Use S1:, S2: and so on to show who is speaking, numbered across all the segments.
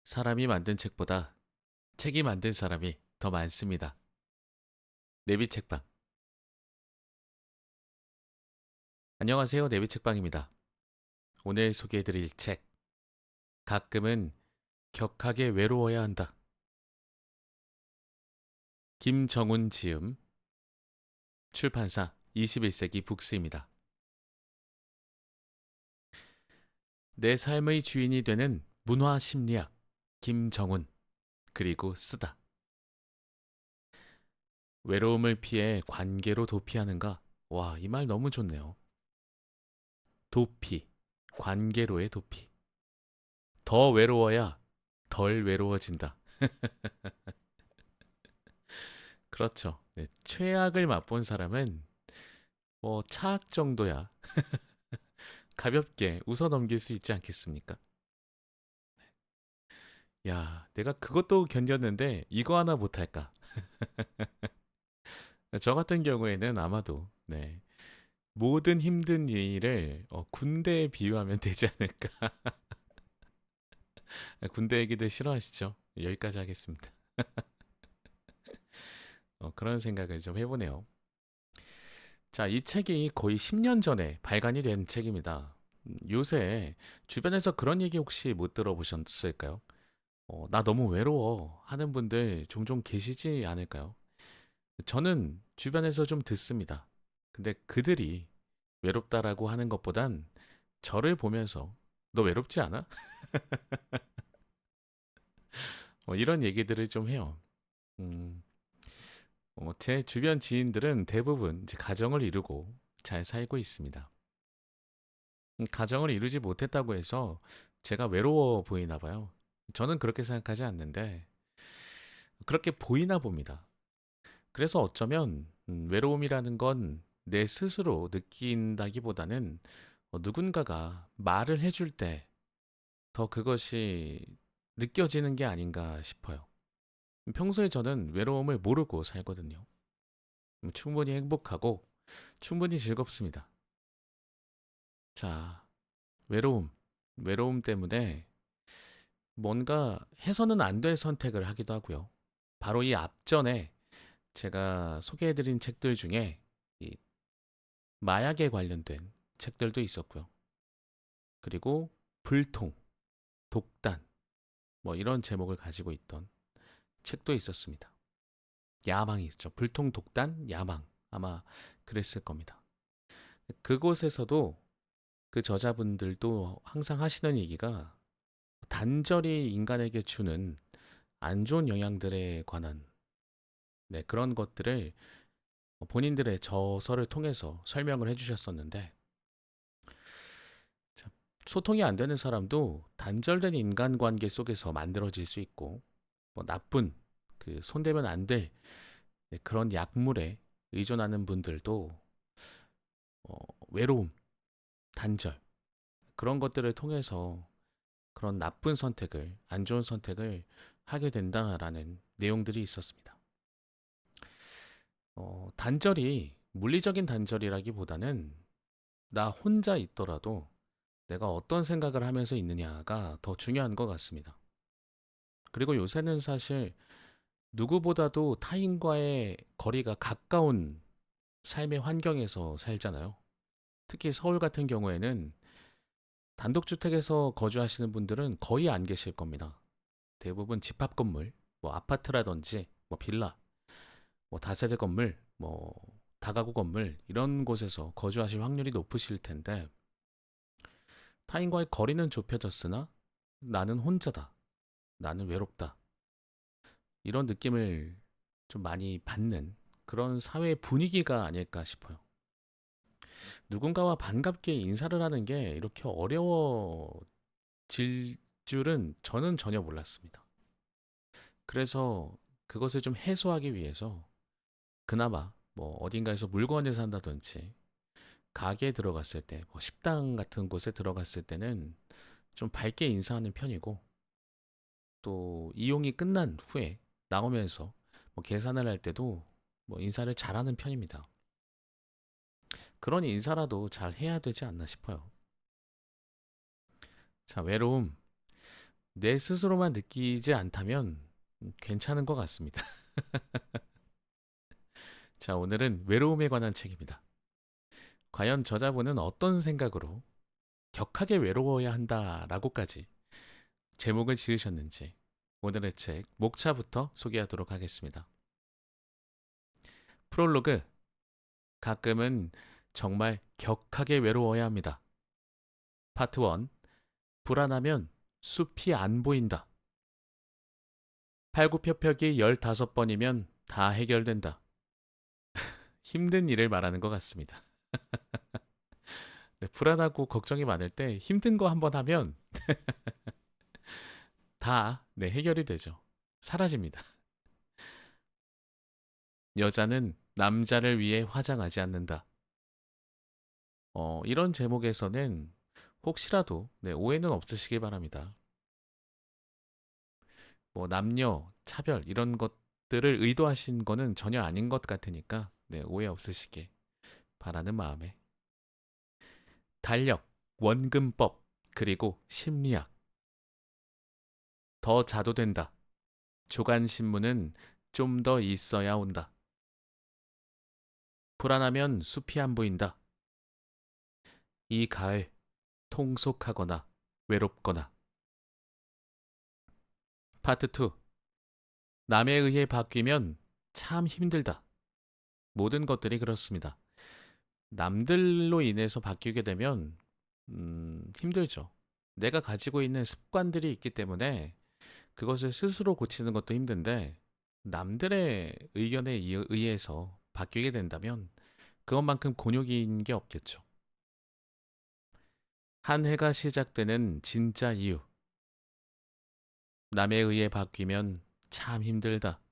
S1: 사람이 만든 책보다 책이 만든 사람이 더 많습니다. 내비책방. 안녕하세요. 내비책방입니다. 오늘 소개해드릴 책. 가끔은 격하게 외로워야 한다. 김정훈 지음. 출판사 21세기 북스입니다. 내 삶의 주인이 되는 문화 심리학. 김정훈. 그리고 쓰다. 외로움을 피해 관계로 도피하는가? 와, 이 말 너무 좋네요. 도피. 관계로의 도피. 더 외로워야 덜 외로워진다. 그렇죠. 네, 최악을 맛본 사람은 뭐 차악 정도야 가볍게 웃어 넘길 수 있지 않겠습니까? 야, 내가 그것도 견뎠는데 이거 하나 못할까? 저 같은 경우에는 아마도 네, 모든 힘든 일을 군대에 비유하면 되지 않을까? 군대 얘기들 싫어하시죠? 여기까지 하겠습니다. 그런 생각을 좀 해보네요. 자, 이 책이 거의 10년 전에 발간이 된 책입니다. 요새 주변에서 그런 얘기 혹시 못 들어보셨을까요? 나 너무 외로워 하는 분들 종종 계시지 않을까요? 저는 주변에서 좀 듣습니다. 근데 그들이 외롭다라고 하는 것보단 저를 보면서 너 외롭지 않아? 이런 얘기들을 좀 해요. 음, 제 주변 지인들은 대부분 이제 가정을 이루고 잘 살고 있습니다. 가정을 이루지 못했다고 해서 제가 외로워 보이나 봐요. 저는 그렇게 생각하지 않는데 그렇게 보이나 봅니다. 그래서 어쩌면 외로움이라는 건 내 스스로 느낀다기보다는 누군가가 말을 해줄 때 더 그것이 느껴지는 게 아닌가 싶어요. 평소에 저는 외로움을 모르고 살거든요. 충분히 행복하고 충분히 즐겁습니다. 자, 외로움. 외로움 때문에 뭔가 해서는 안 될 선택을 하기도 하고요. 바로 이 앞전에 제가 소개해드린 책들 중에 이 마약에 관련된 책들도 있었고요. 그리고 불통, 독단, 뭐 이런 제목을 가지고 있던 책도 있었습니다. 야망이 있죠. 불통, 독단, 야망. 아마 그랬을 겁니다. 그곳에서도 그 저자분들도 항상 하시는 얘기가 단절이 인간에게 주는 안 좋은 영향들에 관한 네, 그런 것들을 본인들의 저서를 통해서 설명을 해주셨었는데 참, 소통이 안 되는 사람도 단절된 인간관계 속에서 만들어질 수 있고 뭐 나쁜 그 손대면 안 될 그런 약물에 의존하는 분들도 외로움, 단절 그런 것들을 통해서 그런 나쁜 선택을 안 좋은 선택을 하게 된다라는 내용들이 있었습니다. 단절이 물리적인 단절이라기보다는 나 혼자 있더라도 내가 어떤 생각을 하면서 있느냐가 더 중요한 것 같습니다. 그리고 요새는 사실 누구보다도 타인과의 거리가 가까운 삶의 환경에서 살잖아요. 특히 서울 같은 경우에는 단독주택에서 거주하시는 분들은 거의 안 계실 겁니다. 대부분 집합 건물, 뭐 아파트라든지 뭐 빌라, 뭐 다세대 건물, 뭐 다가구 건물 이런 곳에서 거주하실 확률이 높으실 텐데 타인과의 거리는 좁혀졌으나 나는 혼자다. 나는 외롭다. 이런 느낌을 좀 많이 받는 그런 사회 분위기가 아닐까 싶어요. 누군가와 반갑게 인사를 하는 게 이렇게 어려워질 줄은 저는 전혀 몰랐습니다. 그래서 그것을 좀 해소하기 위해서 그나마 뭐 어딘가에서 물건을 산다든지 가게에 들어갔을 때, 뭐 식당 같은 곳에 들어갔을 때는 좀 밝게 인사하는 편이고 또 이용이 끝난 후에 나오면서 뭐 계산을 할 때도 뭐 인사를 잘하는 편입니다. 그런 인사라도 잘 해야 되지 않나 싶어요. 자, 외로움. 내 스스로만 느끼지 않다면 괜찮은 것 같습니다. 자, 오늘은 외로움에 관한 책입니다. 과연 저자분은 어떤 생각으로 격하게 외로워야 한다라고까지 제목을 지으셨는지 오늘의 책 목차부터 소개하도록 하겠습니다. 프롤로그, 가끔은 정말 격하게 외로워야 합니다. 파트 1, 불안하면 숲이 안 보인다. 팔굽혀펴기 15번이면 다 해결된다. 힘든 일을 말하는 것 같습니다. 네, 불안하고 걱정이 많을 때 힘든 거 한번 하면 다 해결이 되죠. 사라집니다. 여자는 남자를 위해 화장하지 않는다. 이런 제목에서는 혹시라도 오해는 없으시기 바랍니다. 뭐 남녀, 차별 이런 것들을 의도하신 거는 전혀 아닌 것 같으니까 오해 없으시길 바라는 마음에 달력, 원근법, 그리고 심리학 더 자도 된다. 조간신문은 좀 더 있어야 온다. 불안하면 숲이 안 보인다. 이 가을 통속하거나 외롭거나. 파트 2. 남에 의해 바뀌면 참 힘들다. 모든 것들이 그렇습니다. 남들로 인해서 바뀌게 되면 힘들죠. 내가 가지고 있는 습관들이 있기 때문에 그것을 스스로 고치는 것도 힘든데 남들의 의견에 의해서 바뀌게 된다면 그것만큼 곤욕인 게 없겠죠. 한 해가 시작되는 진짜 이유. 남에 의해 바뀌면 참 힘들다.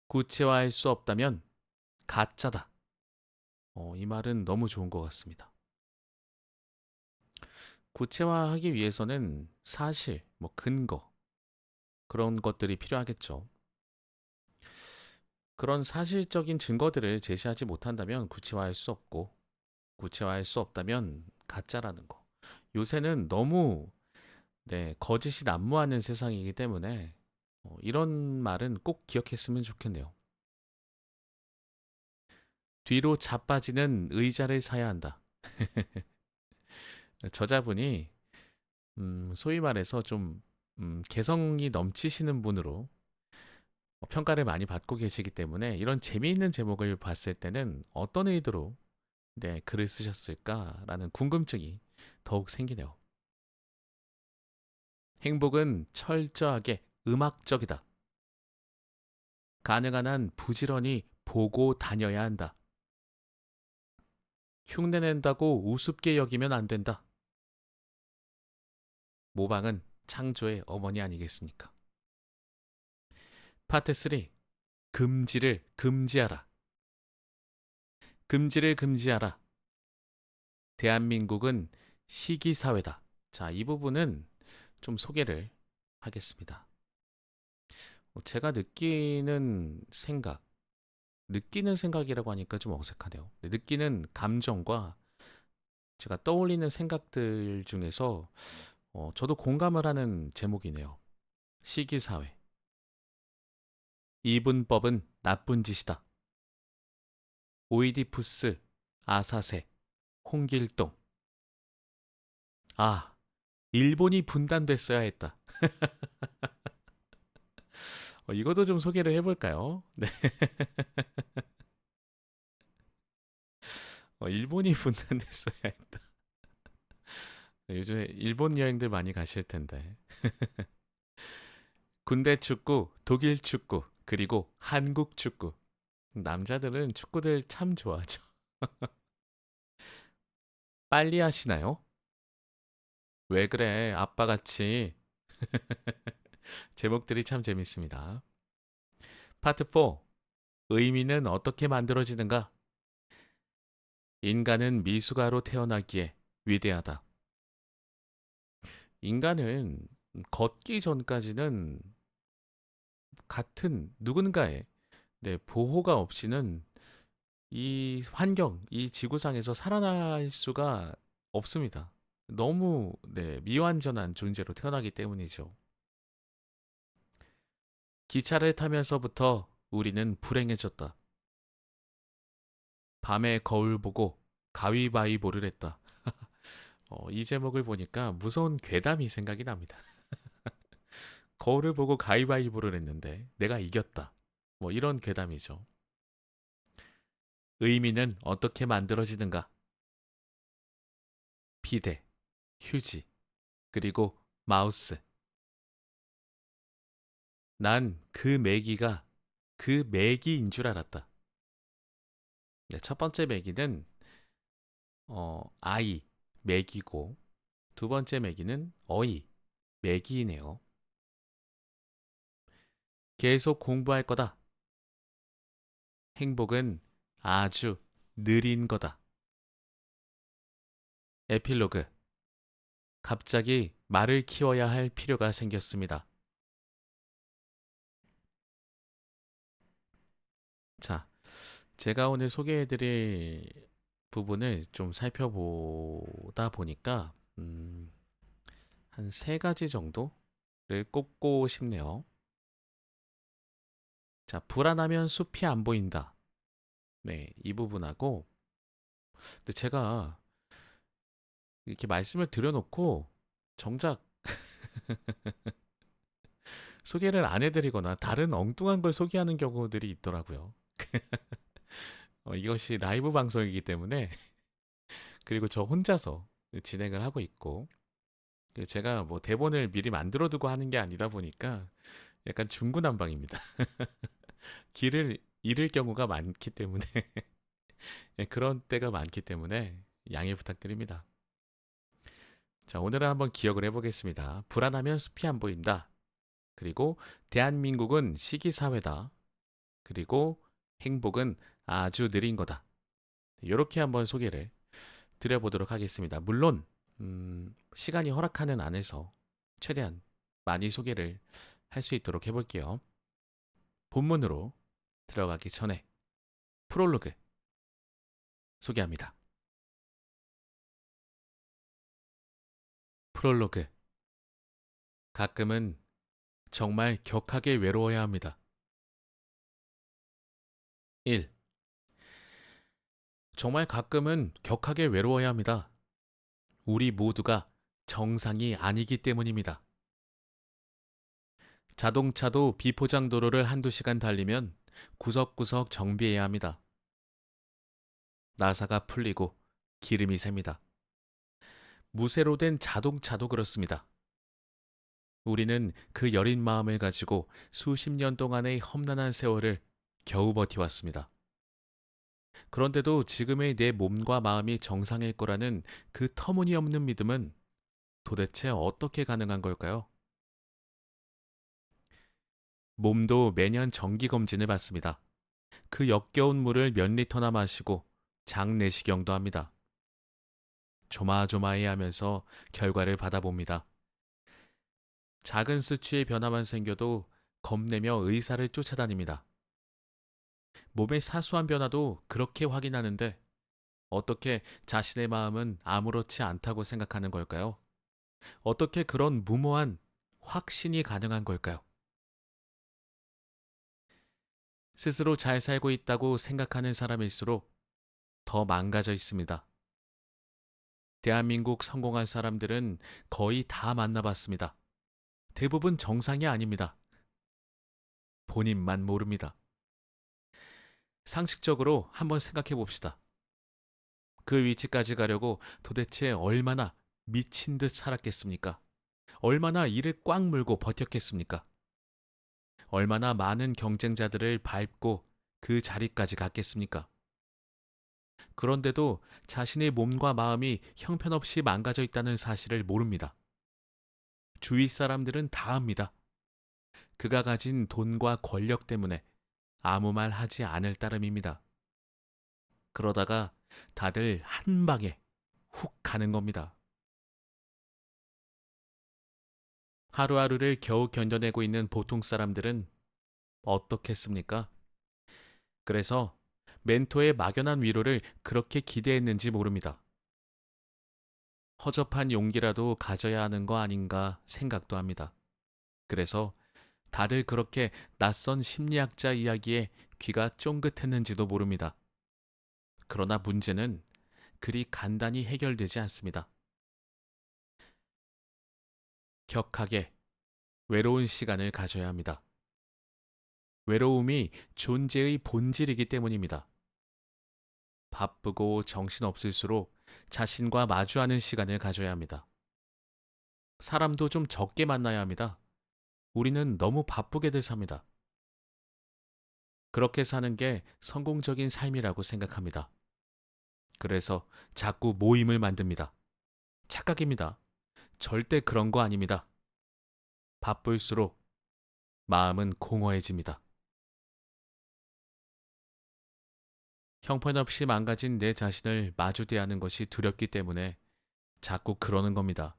S1: 구체화할 수 없다면 가짜다. 이 말은 너무 좋은 것 같습니다. 구체화하기 위해서는 사실, 근거, 그런 것들이 필요하겠죠. 그런 사실적인 증거들을 제시하지 못한다면 구체화할 수 없고, 구체화할 수 없다면 가짜라는 거. 요새는 너무 거짓이 난무하는 세상이기 때문에 이런 말은 꼭 기억했으면 좋겠네요. 뒤로 자빠지는 의자를 사야 한다. 저자분이 소위 말해서 좀 개성이 넘치시는 분으로 평가를 많이 받고 계시기 때문에 이런 재미있는 제목을 봤을 때는 어떤 의도로 글을 쓰셨을까라는 궁금증이 더욱 생기네요. 행복은 철저하게 음악적이다. 가능한 한 부지런히 보고 다녀야 한다. 흉내낸다고 우습게 여기면 안 된다. 모방은 창조의 어머니 아니겠습니까? 파트 3. 금지를 금지하라. 금지를 금지하라. 대한민국은 시기사회다. 자, 이 부분은 좀 소개를 하겠습니다. 제가 느끼는 생각이라고 하니까 좀 어색하네요. 느끼는 감정과 제가 떠올리는 생각들 중에서 저도 공감을 하는 제목이네요. 시기사회. 이분법은 나쁜 짓이다. 오이디푸스, 아사세, 홍길동. 아, 일본이 분단됐어야 했다. 이것도 좀 소개를 해볼까요? 네. 일본이 분단됐어야 했다. 요즘에 일본 여행들 많이 가실 텐데. 군대 축구, 독일 축구, 그리고 한국 축구. 남자들은 축구들 참 좋아하죠. 빨리 하시나요? 왜 그래, 아빠같이. 제목들이 참 재밌습니다. 파트 4. 의미는 어떻게 만들어지는가? 인간은 미숙아로 태어나기에 위대하다. 인간은 걷기 전까지는 같은 누군가의 보호가 없이는 이 환경, 이 지구상에서 살아날 수가 없습니다. 너무 미완전한 존재로 태어나기 때문이죠. 기차를 타면서부터 우리는 불행해졌다. 밤에 거울 보고 가위바위보를 했다. 이 제목을 보니까 무서운 괴담이 생각이 납니다. 거울을 보고 가위바위보를 했는데 내가 이겼다. 뭐 이런 괴담이죠. 의미는 어떻게 만들어지는가? 비데, 휴지, 그리고 마우스. 난 그 매기가 그 매기인 줄 알았다. 네, 첫 번째 매기는 아이, 매기고 두 번째 매기는 어이, 매기이네요. 계속 공부할 거다. 행복은 아주 느린 거다. 에필로그. 갑자기 말을 키워야 할 필요가 생겼습니다. 자, 제가 오늘 소개해드릴 부분을 좀 살펴보다 보니까, 한 세 가지 정도를 꼽고 싶네요. 자, 불안하면 숲이 안 보인다. 네, 이 부분하고, 근데 제가 이렇게 말씀을 드려놓고 정작 소개를 안 해드리거나 다른 엉뚱한 걸 소개하는 경우들이 있더라고요. 이것이 라이브 방송이기 때문에 그리고 저 혼자서 진행을 하고 있고 제가 뭐 대본을 미리 만들어두고 하는 게 아니다 보니까 약간 중구난방입니다. 길을 잃을 경우가 많기 때문에 예, 그런 때가 많기 때문에 양해 부탁드립니다. 자, 오늘은 한번 기억을 해보겠습니다. 불안하면 숲이 안 보인다. 그리고 대한민국은 시기사회다. 그리고 행복은 아주 느린 거다. 이렇게 한번 소개를 드려보도록 하겠습니다. 물론 시간이 허락하는 안에서 최대한 많이 소개를 할 수 있도록 해볼게요. 본문으로 들어가기 전에 프롤로그 소개합니다. 프롤로그. 가끔은 정말 격하게 외로워야 합니다. 1. 정말 가끔은 격하게 외로워야 합니다. 우리 모두가 정상이 아니기 때문입니다. 자동차도 비포장 도로를 한두 시간 달리면 구석구석 정비해야 합니다. 나사가 풀리고 기름이 셉니다. 무쇠로 된 자동차도 그렇습니다. 우리는 그 여린 마음을 가지고 수십 년 동안의 험난한 세월을 겨우 버텨왔습니다. 그런데도 지금의 내 몸과 마음이 정상일 거라는 그 터무니없는 믿음은 도대체 어떻게 가능한 걸까요? 몸도 매년 정기검진을 받습니다. 그 역겨운 물을 몇 리터나 마시고 장내시경도 합니다. 조마조마해 하면서 결과를 받아봅니다. 작은 수치의 변화만 생겨도 겁내며 의사를 쫓아다닙니다. 몸의 사소한 변화도 그렇게 확인하는데 어떻게 자신의 마음은 아무렇지 않다고 생각하는 걸까요? 어떻게 그런 무모한 확신이 가능한 걸까요? 스스로 잘 살고 있다고 생각하는 사람일수록 더 망가져 있습니다. 대한민국 성공한 사람들은 거의 다 만나봤습니다. 대부분 정상이 아닙니다. 본인만 모릅니다. 상식적으로 한번 생각해 봅시다. 그 위치까지 가려고 도대체 얼마나 미친 듯 살았겠습니까? 얼마나 이를 꽉 물고 버텼겠습니까? 얼마나 많은 경쟁자들을 밟고 그 자리까지 갔겠습니까? 그런데도 자신의 몸과 마음이 형편없이 망가져 있다는 사실을 모릅니다. 주위 사람들은 다 압니다. 그가 가진 돈과 권력 때문에 아무 말 하지 않을 따름입니다. 그러다가 다들 한 방에 훅 가는 겁니다. 하루하루를 겨우 견뎌내고 있는 보통 사람들은 어떻겠습니까? 그래서 멘토의 막연한 위로를 그렇게 기대했는지 모릅니다. 허접한 용기라도 가져야 하는 거 아닌가 생각도 합니다. 그래서 다들 그렇게 낯선 심리학자 이야기에 귀가 쫑긋했는지도 모릅니다. 그러나 문제는 그리 간단히 해결되지 않습니다. 격하게 외로운 시간을 가져야 합니다. 외로움이 존재의 본질이기 때문입니다. 바쁘고 정신없을수록 자신과 마주하는 시간을 가져야 합니다. 사람도 좀 적게 만나야 합니다. 우리는 너무 바쁘게 들 삽니다. 그렇게 사는 게 성공적인 삶이라고 생각합니다. 그래서 자꾸 모임을 만듭니다. 착각입니다. 절대 그런 거 아닙니다. 바쁠수록 마음은 공허해집니다. 형편없이 망가진 내 자신을 마주 대하는 것이 두렵기 때문에 자꾸 그러는 겁니다.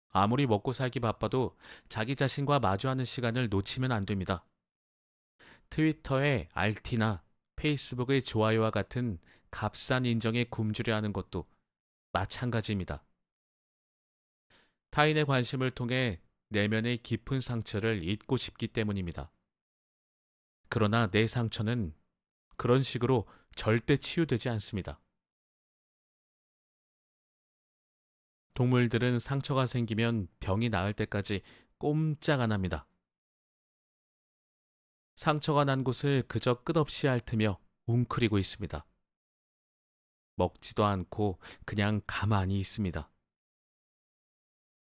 S1: 아무리 먹고 살기 바빠도 자기 자신과 마주하는 시간을 놓치면 안 됩니다. 트위터의 RT나 페이스북의 좋아요와 같은 값싼 인정에 굶주려 하는 것도 마찬가지입니다. 타인의 관심을 통해 내면의 깊은 상처를 잊고 싶기 때문입니다. 그러나 내 상처는 그런 식으로 절대 치유되지 않습니다. 동물들은 상처가 생기면 병이 나을 때까지 꼼짝 안 합니다. 상처가 난 곳을 그저 끝없이 핥으며 웅크리고 있습니다. 먹지도 않고 그냥 가만히 있습니다.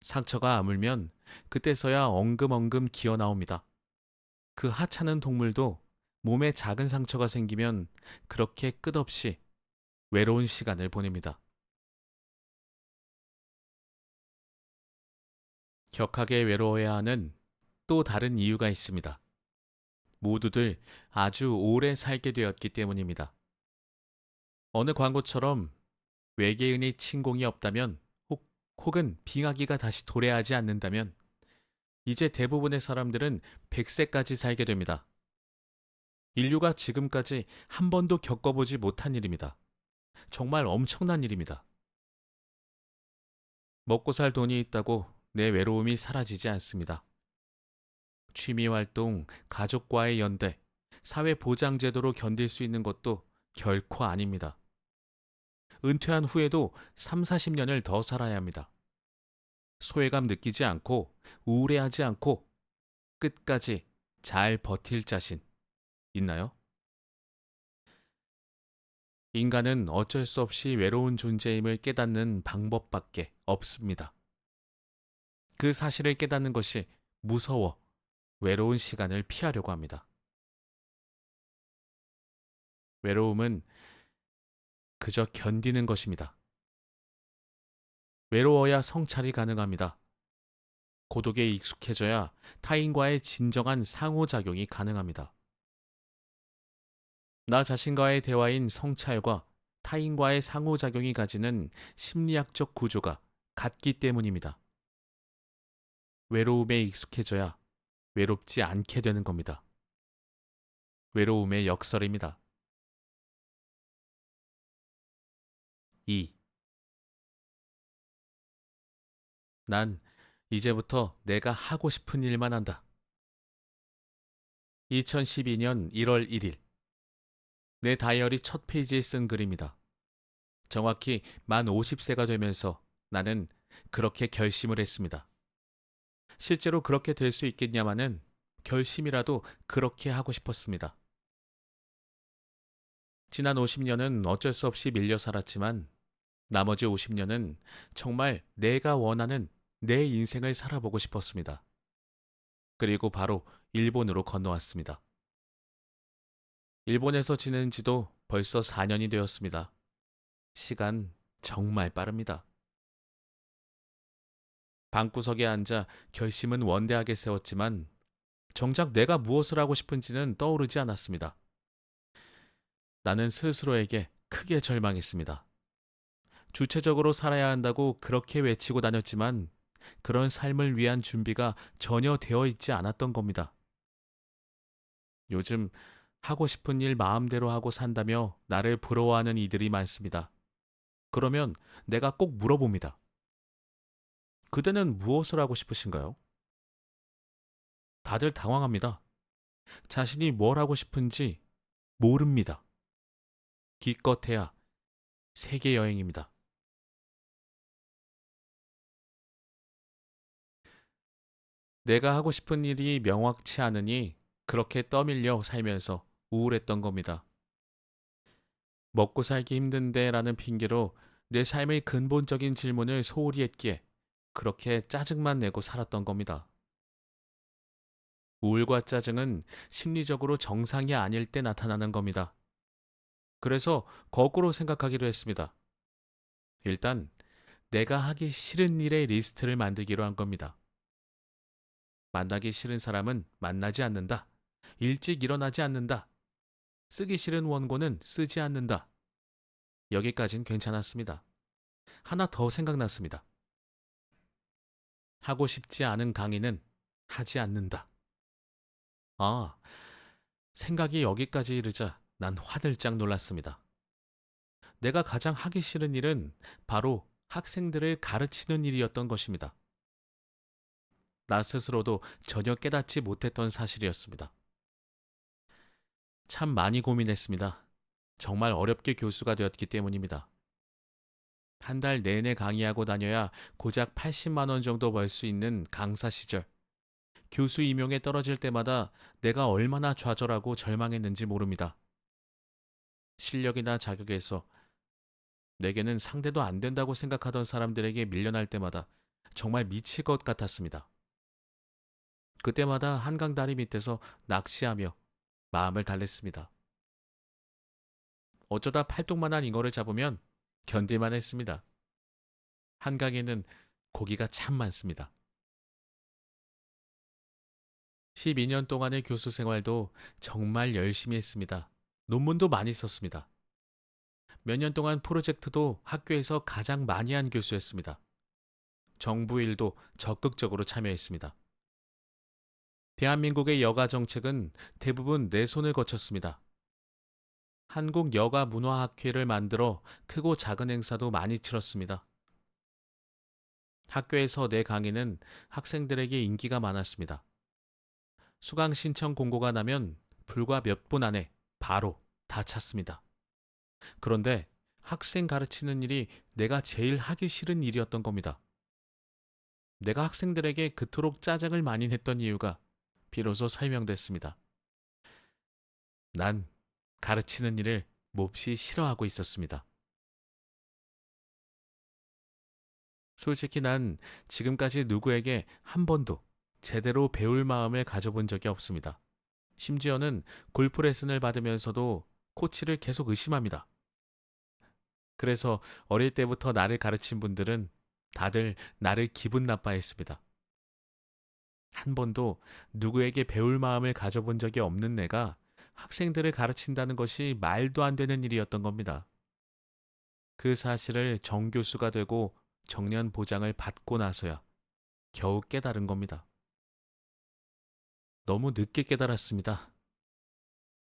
S1: 상처가 아물면 그때서야 엉금엉금 기어 나옵니다. 그 하찮은 동물도 몸에 작은 상처가 생기면 그렇게 끝없이 외로운 시간을 보냅니다. 격하게 외로워야 하는 또 다른 이유가 있습니다. 모두들 아주 오래 살게 되었기 때문입니다. 어느 광고처럼 외계인의 침공이 없다면 혹은 빙하기가 다시 도래하지 않는다면 이제 대부분의 사람들은 100세까지 살게 됩니다. 인류가 지금까지 한 번도 겪어보지 못한 일입니다. 정말 엄청난 일입니다. 먹고 살 돈이 있다고 내 외로움이 사라지지 않습니다. 취미활동, 가족과의 연대, 사회보장제도로 견딜 수 있는 것도 결코 아닙니다. 은퇴한 후에도 3, 40년을 더 살아야 합니다. 소외감 느끼지 않고 우울해하지 않고 끝까지 잘 버틸 자신 있나요? 인간은 어쩔 수 없이 외로운 존재임을 깨닫는 방법밖에 없습니다. 그 사실을 깨닫는 것이 무서워 외로운 시간을 피하려고 합니다. 외로움은 그저 견디는 것입니다. 외로워야 성찰이 가능합니다. 고독에 익숙해져야 타인과의 진정한 상호작용이 가능합니다. 나 자신과의 대화인 성찰과 타인과의 상호작용이 가지는 심리학적 구조가 같기 때문입니다. 외로움에 익숙해져야 외롭지 않게 되는 겁니다. 외로움의 역설입니다. 2. 난 이제부터 내가 하고 싶은 일만 한다. 2012년 1월 1일. 내 다이어리 첫 페이지에 쓴 글입니다. 정확히 만 50세가 되면서 나는 그렇게 결심을 했습니다. 실제로 그렇게 될 수 있겠냐마는 결심이라도 그렇게 하고 싶었습니다. 지난 50년은 어쩔 수 없이 밀려 살았지만 나머지 50년은 정말 내가 원하는 내 인생을 살아보고 싶었습니다. 그리고 바로 일본으로 건너왔습니다. 일본에서 지낸 지도 벌써 4년이 되었습니다. 시간 정말 빠릅니다. 방구석에 앉아 결심은 원대하게 세웠지만 정작 내가 무엇을 하고 싶은지는 떠오르지 않았습니다. 나는 스스로에게 크게 절망했습니다. 주체적으로 살아야 한다고 그렇게 외치고 다녔지만 그런 삶을 위한 준비가 전혀 되어 있지 않았던 겁니다. 요즘 하고 싶은 일 마음대로 하고 산다며 나를 부러워하는 이들이 많습니다. 그러면 내가 꼭 물어봅니다. 그대는 무엇을 하고 싶으신가요? 다들 당황합니다. 자신이 뭘 하고 싶은지 모릅니다. 기껏해야 세계 여행입니다. 내가 하고 싶은 일이 명확치 않으니 그렇게 떠밀려 살면서 우울했던 겁니다. 먹고 살기 힘든데 라는 핑계로 내 삶의 근본적인 질문을 소홀히 했기에 그렇게 짜증만 내고 살았던 겁니다. 우울과 짜증은 심리적으로 정상이 아닐 때 나타나는 겁니다. 그래서 거꾸로 생각하기로 했습니다. 일단 내가 하기 싫은 일의 리스트를 만들기로 한 겁니다. 만나기 싫은 사람은 만나지 않는다. 일찍 일어나지 않는다. 쓰기 싫은 원고는 쓰지 않는다. 여기까진 괜찮았습니다. 하나 더 생각났습니다. 하고 싶지 않은 강의는 하지 않는다. 아, 생각이 여기까지 이르자 난 화들짝 놀랐습니다. 내가 가장 하기 싫은 일은 바로 학생들을 가르치는 일이었던 것입니다. 나 스스로도 전혀 깨닫지 못했던 사실이었습니다. 참 많이 고민했습니다. 정말 어렵게 교수가 되었기 때문입니다. 한 달 내내 강의하고 다녀야 고작 80만 원 정도 벌 수 있는 강사 시절. 교수 임용에 떨어질 때마다 내가 얼마나 좌절하고 절망했는지 모릅니다. 실력이나 자격에서 내게는 상대도 안 된다고 생각하던 사람들에게 밀려날 때마다 정말 미칠 것 같았습니다. 그때마다 한강 다리 밑에서 낚시하며 마음을 달랬습니다. 어쩌다 팔뚝만한 잉어를 잡으면 견딜만 했습니다. 한강에는 고기가 참 많습니다. 12년 동안의 교수 생활도 정말 열심히 했습니다. 논문도 많이 썼습니다. 몇 년 동안 프로젝트도 학교에서 가장 많이 한 교수였습니다. 정부 일도 적극적으로 참여했습니다. 대한민국의 여가 정책은 대부분 내 손을 거쳤습니다. 한국 여가 문화학회를 만들어 크고 작은 행사도 많이 치렀습니다. 학교에서 내 강의는 학생들에게 인기가 많았습니다. 수강 신청 공고가 나면 불과 몇 분 안에 바로 다 찼습니다. 그런데 학생 가르치는 일이 내가 제일 하기 싫은 일이었던 겁니다. 내가 학생들에게 그토록 짜증을 많이 냈던 이유가 비로소 설명됐습니다. 난 가르치는 일을 몹시 싫어하고 있었습니다. 솔직히 난 지금까지 누구에게 한 번도 제대로 배울 마음을 가져본 적이 없습니다. 심지어는 골프 레슨을 받으면서도 코치를 계속 의심합니다. 그래서 어릴 때부터 나를 가르친 분들은 다들 나를 기분 나빠했습니다. 한 번도 누구에게 배울 마음을 가져본 적이 없는 내가 학생들을 가르친다는 것이 말도 안 되는 일이었던 겁니다. 그 사실을 정교수가 되고 정년 보장을 받고 나서야 겨우 깨달은 겁니다. 너무 늦게 깨달았습니다.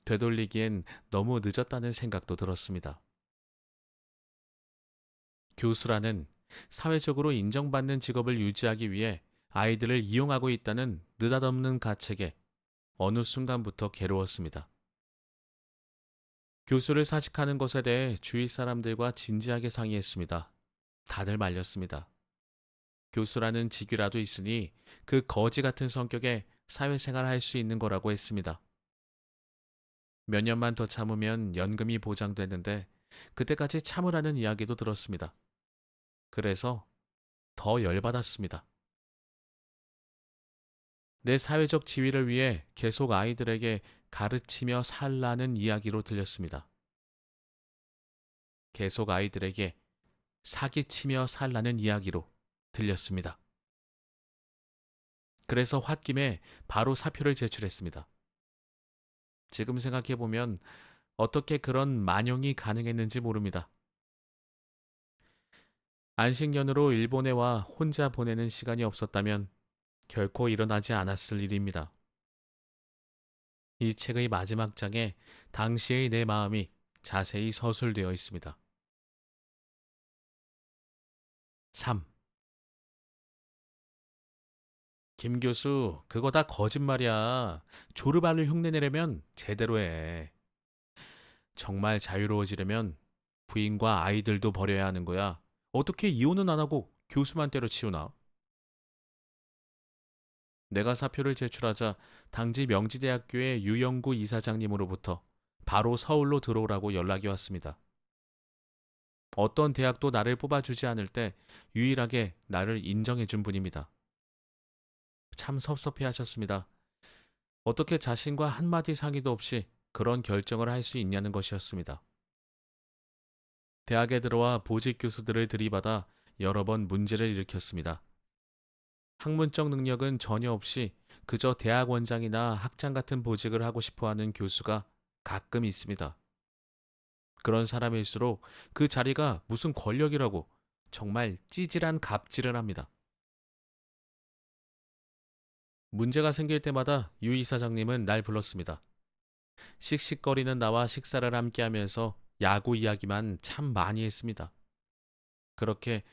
S1: 되돌리기엔 너무 늦었다는 생각도 들었습니다. 교수라는 사회적으로 인정받는 직업을 유지하기 위해 아이들을 이용하고 있다는 느닷없는 가책에 어느 순간부터 괴로웠습니다. 교수를 사직하는 것에 대해 주위 사람들과 진지하게 상의했습니다. 다들 말렸습니다. 교수라는 직위라도 있으니 그 거지 같은 성격에 사회생활 할 수 있는 거라고 했습니다. 몇 년만 더 참으면 연금이 보장되는데 그때까지 참으라는 이야기도 들었습니다. 그래서 더 열받았습니다. 내 사회적 지위를 위해 계속 아이들에게 가르치며 살라는 이야기로 들렸습니다. 계속 아이들에게 사기치며 살라는 이야기로 들렸습니다. 그래서 홧김에 바로 사표를 제출했습니다. 지금 생각해보면 어떻게 그런 만용이 가능했는지 모릅니다. 안식년으로 일본에 와 혼자 보내는 시간이 없었다면 결코 일어나지 않았을 일입니다. 이 책의 마지막 장에 당시의 내 마음이 자세히 서술되어 있습니다. 3. 김 교수, 그거 다 거짓말이야. 조르발을 흉내내려면 제대로 해. 정말 자유로워지려면 부인과 아이들도 버려야 하는 거야. 어떻게 이혼은 안 하고 교수만 때려치우나? 내가 사표를 제출하자 당시 명지대학교의 유영구 이사장님으로부터 바로 서울로 들어오라고 연락이 왔습니다. 어떤 대학도 나를 뽑아주지 않을 때 유일하게 나를 인정해준 분입니다. 참 섭섭해 하셨습니다. 어떻게 자신과 한마디 상의도 없이 그런 결정을 할 수 있냐는 것이었습니다. 대학에 들어와 보직 교수들을 들이받아 여러 번 문제를 일으켰습니다. 학문적 능력은 전혀 없이 그저 대학 원장이나 학장 같은 보직을 하고 싶어 하는 교수가 가끔 있습니다. 그런 사람일수록 그 자리가 무슨 권력이라고 정말 찌질한 갑질을 합니다. 문제가 생길 때마다 유 이사장님은 날 불렀습니다. 씩씩거리는 나와 식사를 함께 하면서 야구 이야기만 참 많이 했습니다. 그렇게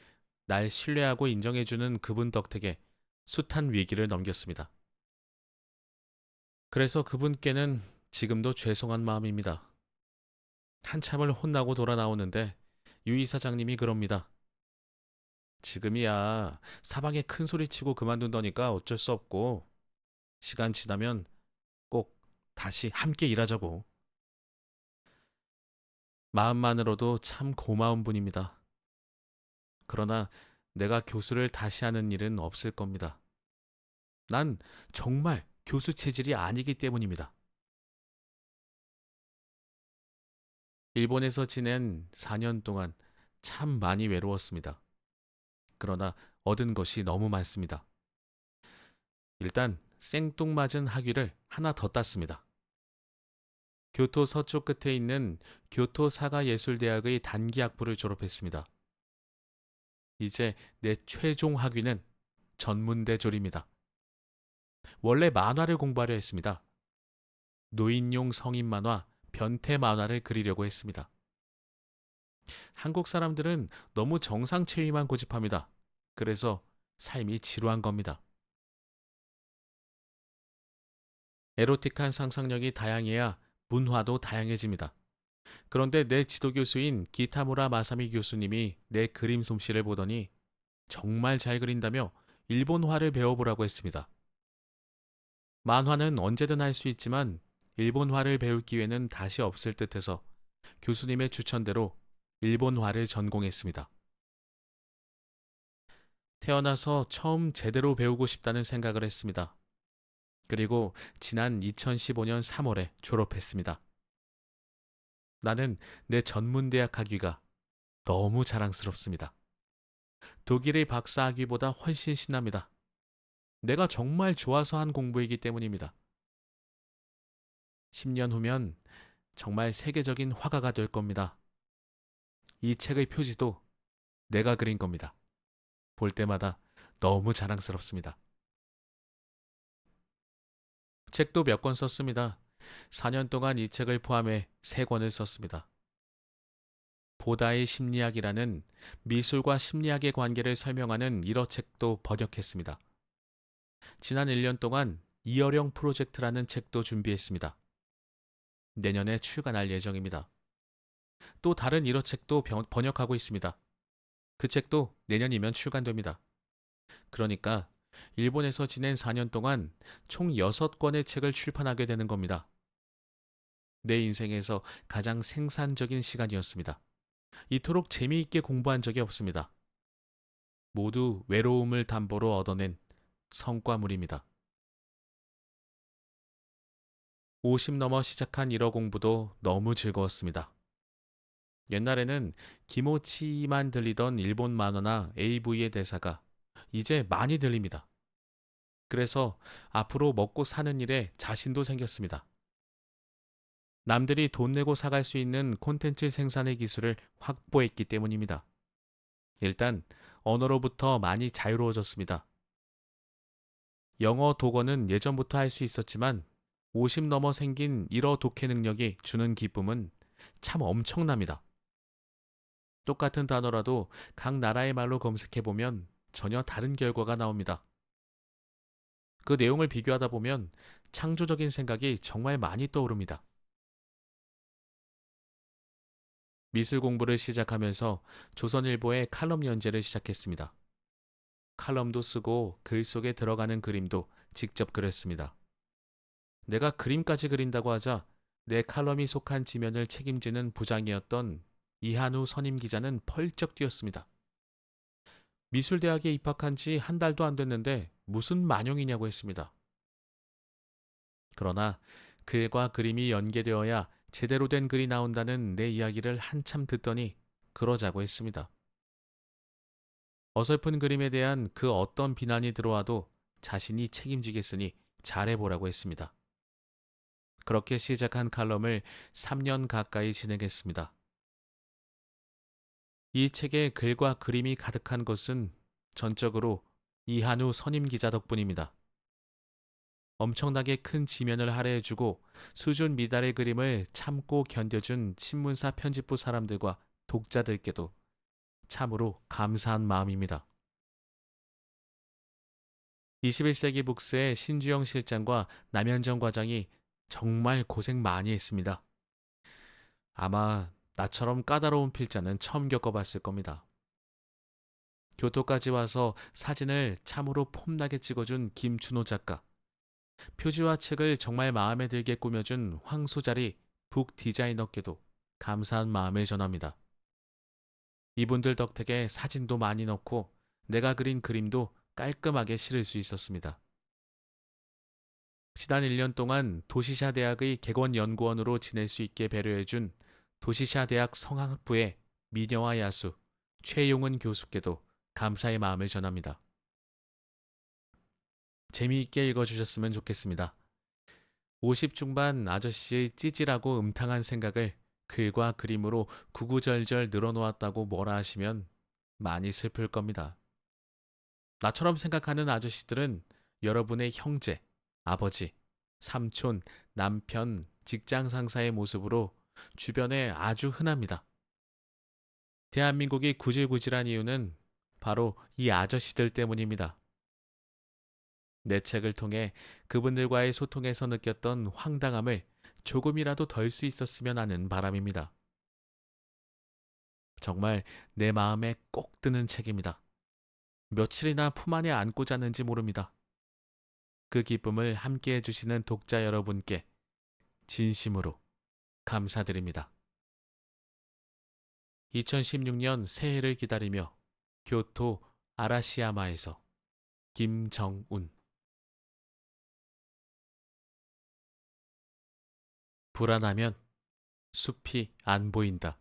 S1: 날 신뢰하고 인정해주는 그분 덕택에 숱한 위기를 넘겼습니다. 그래서 그분께는 지금도 죄송한 마음입니다. 한참을 혼나고 돌아 나오는데 유 이사장님이 그럽니다. 지금이야 사방에 큰 소리 치고 그만둔다니까 어쩔 수 없고 시간 지나면 꼭 다시 함께 일하자고. 마음만으로도 참 고마운 분입니다. 그러나 내가 교수를 다시 하는 일은 없을 겁니다. 난 정말 교수 체질이 아니기 때문입니다. 일본에서 지낸 4년 동안 참 많이 외로웠습니다. 그러나 얻은 것이 너무 많습니다. 일단 생뚱맞은 학위를 하나 더 땄습니다. 교토 서쪽 끝에 있는 교토 사가예술대학의 단기 학부를 졸업했습니다. 이제 내 최종 학위는 전문대졸입니다. 원래 만화를 공부하려 했습니다. 노인용 성인 만화, 변태 만화를 그리려고 했습니다. 한국 사람들은 너무 정상체위만 고집합니다. 그래서 삶이 지루한 겁니다. 에로틱한 상상력이 다양해야 문화도 다양해집니다. 그런데 내 지도교수인 기타무라 마사미 교수님이 내 그림 솜씨를 보더니 정말 잘 그린다며 일본화를 배워보라고 했습니다. 만화는 언제든 할 수 있지만 일본화를 배울 기회는 다시 없을 듯해서 교수님의 추천대로 일본화를 전공했습니다. 태어나서 처음 제대로 배우고 싶다는 생각을 했습니다. 그리고 지난 2015년 3월에 졸업했습니다. 나는 내 전문대학 학위가 너무 자랑스럽습니다. 독일의 박사 학위보다 훨씬 신납니다. 내가 정말 좋아서 한 공부이기 때문입니다. 10년 후면 정말 세계적인 화가가 될 겁니다. 이 책의 표지도 내가 그린 겁니다. 볼 때마다 너무 자랑스럽습니다. 책도 몇 권 썼습니다. 4년 동안 이 책을 포함해 3권을 썼습니다. 보다의 심리학이라는 미술과 심리학의 관계를 설명하는 일어책도 번역했습니다. 지난 1년 동안 이어령 프로젝트라는 책도 준비했습니다. 내년에 출간할 예정입니다. 또 다른 일어책도 번역하고 있습니다. 그 책도 내년이면 출간됩니다. 그러니까 일본에서 지낸 4년 동안 총 6권의 책을 출판하게 되는 겁니다. 내 인생에서 가장 생산적인 시간이었습니다. 이토록 재미있게 공부한 적이 없습니다. 모두 외로움을 담보로 얻어낸 성과물입니다. 50 넘어 시작한 일어 공부도 너무 즐거웠습니다. 옛날에는 기모치만 들리던 일본 만화나 AV의 대사가 이제 많이 들립니다. 그래서 앞으로 먹고 사는 일에 자신도 생겼습니다. 남들이 돈 내고 사갈 수 있는 콘텐츠 생산의 기술을 확보했기 때문입니다. 일단 언어로부터 많이 자유로워졌습니다. 영어 독어는 예전부터 할 수 있었지만 50 넘어 생긴 일어 독해 능력이 주는 기쁨은 참 엄청납니다. 똑같은 단어라도 각 나라의 말로 검색해보면 전혀 다른 결과가 나옵니다. 그 내용을 비교하다 보면 창조적인 생각이 정말 많이 떠오릅니다. 미술 공부를 시작하면서 조선일보의 칼럼 연재를 시작했습니다. 칼럼도 쓰고 글 속에 들어가는 그림도 직접 그렸습니다. 내가 그림까지 그린다고 하자 내 칼럼이 속한 지면을 책임지는 부장이었던 이한우 선임 기자는 펄쩍 뛰었습니다. 미술대학에 입학한 지 한 달도 안 됐는데 무슨 만용이냐고 했습니다. 그러나 글과 그림이 연계되어야 제대로 된 글이 나온다는 내 이야기를 한참 듣더니 그러자고 했습니다. 어설픈 그림에 대한 그 어떤 비난이 들어와도 자신이 책임지겠으니 잘해보라고 했습니다. 그렇게 시작한 칼럼을 3년 가까이 진행했습니다. 이 책에 글과 그림이 가득한 것은 전적으로 이한우 선임 기자 덕분입니다. 엄청나게 큰 지면을 할애해주고 수준 미달의 그림을 참고 견뎌준 신문사 편집부 사람들과 독자들께도 참으로 감사한 마음입니다. 21세기 북스의 신주영 실장과 남현정 과장이 정말 고생 많이 했습니다. 아마 나처럼 까다로운 필자는 처음 겪어봤을 겁니다. 교토까지 와서 사진을 참으로 폼나게 찍어준 김준호 작가, 표지와 책을 정말 마음에 들게 꾸며준 황소자리 북 디자이너께도 감사한 마음을 전합니다. 이분들 덕택에 사진도 많이 넣고 내가 그린 그림도 깔끔하게 실을 수 있었습니다. 지난 1년 동안 도시샤 대학의 객원연구원으로 지낼 수 있게 배려해준 도시샤 대학 성악부의 미녀와 야수 최용은 교수께도 감사의 마음을 전합니다. 재미있게 읽어주셨으면 좋겠습니다. 50 중반 아저씨의 찌질하고 음탕한 생각을 글과 그림으로 구구절절 늘어놓았다고 뭐라 하시면 많이 슬플 겁니다. 나처럼 생각하는 아저씨들은 여러분의 형제, 아버지, 삼촌, 남편, 직장 상사의 모습으로 주변에 아주 흔합니다. 대한민국이 구질구질한 이유는 바로 이 아저씨들 때문입니다. 내 책을 통해 그분들과의 소통에서 느꼈던 황당함을 조금이라도 덜 수 있었으면 하는 바람입니다. 정말 내 마음에 꼭 드는 책입니다. 며칠이나 품 안에 안고 자는지 모릅니다. 그 기쁨을 함께 해주시는 독자 여러분께 진심으로 감사드립니다. 2016년 새해를 기다리며 교토 아라시야마에서 김정운. 불안하면 숲이 안 보인다.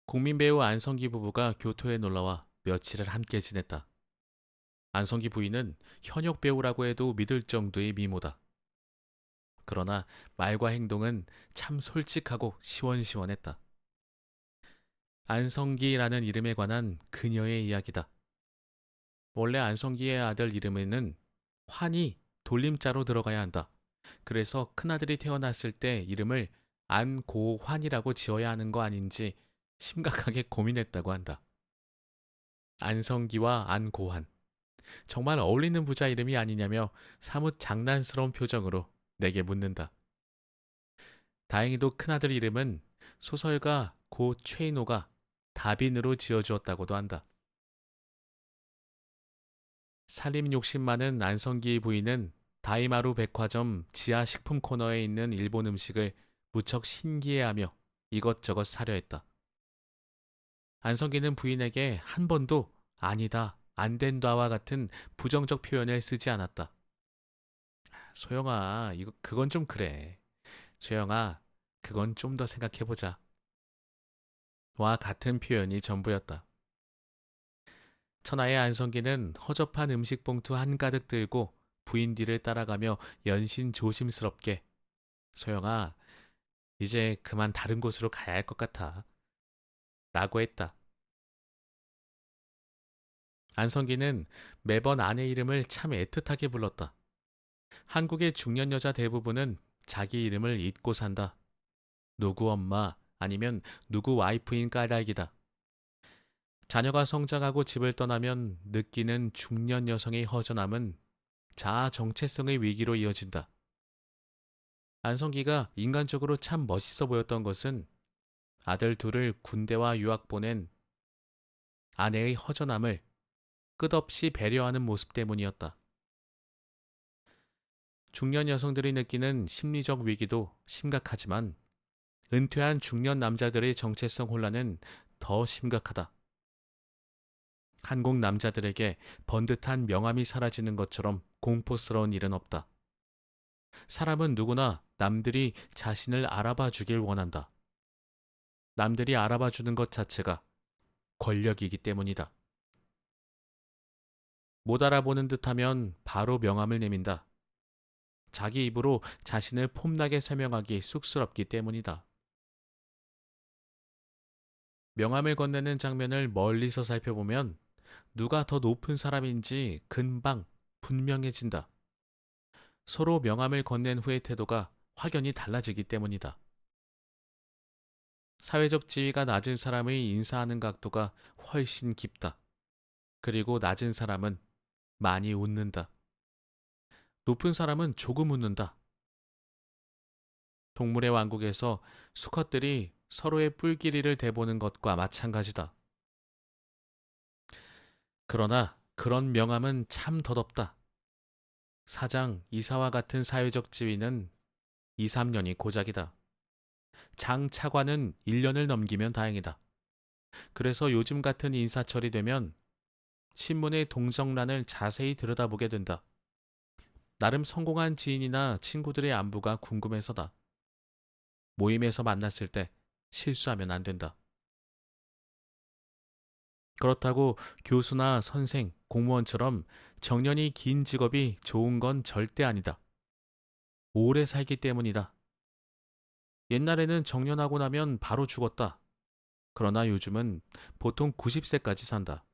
S1: 국민 배우 안성기 부부가 교토에 놀러와 며칠을 함께 지냈다. 안성기 부인은 현역 배우라고 해도 믿을 정도의 미모다. 그러나 말과 행동은 참 솔직하고 시원시원했다. 안성기라는 이름에 관한 그녀의 이야기다. 원래 안성기의 아들 이름에는 환이 돌림자로 들어가야 한다. 그래서 큰아들이 태어났을 때 이름을 안고환이라고 지어야 하는 거 아닌지 심각하게 고민했다고 한다. 안성기와 안고환. 정말 어울리는 부자 이름이 아니냐며 사뭇 장난스러운 표정으로 내게 묻는다. 다행히도 큰아들 이름은 소설가 고 최인호가 다빈으로 지어주었다고도 한다. 살림 욕심 많은 안성기의 부인은 다이마루 백화점 지하 식품 코너에 있는 일본 음식을 무척 신기해하며 이것저것 사려 했다. 안성기는 부인에게 한 번도 아니다, 안 된다와 같은 부정적 표현을 쓰지 않았다. 소영아, 그건 좀 그래. 소영아, 그건 좀 더 생각해보자. 와 같은 표현이 전부였다. 천하의 안성기는 허접한 음식 봉투 한가득 들고 부인 뒤를 따라가며 연신 조심스럽게 소영아, 이제 그만 다른 곳으로 가야 할 것 같아. 라고 했다. 안성기는 매번 아내 이름을 참 애틋하게 불렀다. 한국의 중년 여자 대부분은 자기 이름을 잊고 산다. 누구 엄마 아니면 누구 와이프인 까닭이다. 자녀가 성장하고 집을 떠나면 느끼는 중년 여성의 허전함은 자아 정체성의 위기로 이어진다. 안성기가 인간적으로 참 멋있어 보였던 것은 아들 둘을 군대와 유학 보낸 아내의 허전함을 끝없이 배려하는 모습 때문이었다. 중년 여성들이 느끼는 심리적 위기도 심각하지만 은퇴한 중년 남자들의 정체성 혼란은 더 심각하다. 한국 남자들에게 번듯한 명함이 사라지는 것처럼 공포스러운 일은 없다. 사람은 누구나 남들이 자신을 알아봐 주길 원한다. 남들이 알아봐 주는 것 자체가 권력이기 때문이다. 못 알아보는 듯하면 바로 명함을 내민다. 자기 입으로 자신을 폼나게 설명하기 쑥스럽기 때문이다. 명함을 건네는 장면을 멀리서 살펴보면 누가 더 높은 사람인지 금방 분명해진다. 서로 명함을 건넨 후의 태도가 확연히 달라지기 때문이다. 사회적 지위가 낮은 사람의 인사하는 각도가 훨씬 깊다. 그리고 낮은 사람은 많이 웃는다. 높은 사람은 조금 웃는다. 동물의 왕국에서 수컷들이 서로의 뿔끼리를 대보는 것과 마찬가지다. 그러나 그런 명함은 참 덧없다. 사장, 이사와 같은 사회적 지위는 2, 3년이 고작이다. 장 차관은 1년을 넘기면 다행이다. 그래서 요즘 같은 인사철이 되면 신문의 동정란을 자세히 들여다보게 된다. 나름 성공한 지인이나 친구들의 안부가 궁금해서다. 모임에서 만났을 때 실수하면 안 된다. 그렇다고 교수나 선생, 공무원처럼 정년이 긴 직업이 좋은 건 절대 아니다. 오래 살기 때문이다. 옛날에는 정년하고 나면 바로 죽었다. 그러나 요즘은 보통 90세까지 산다.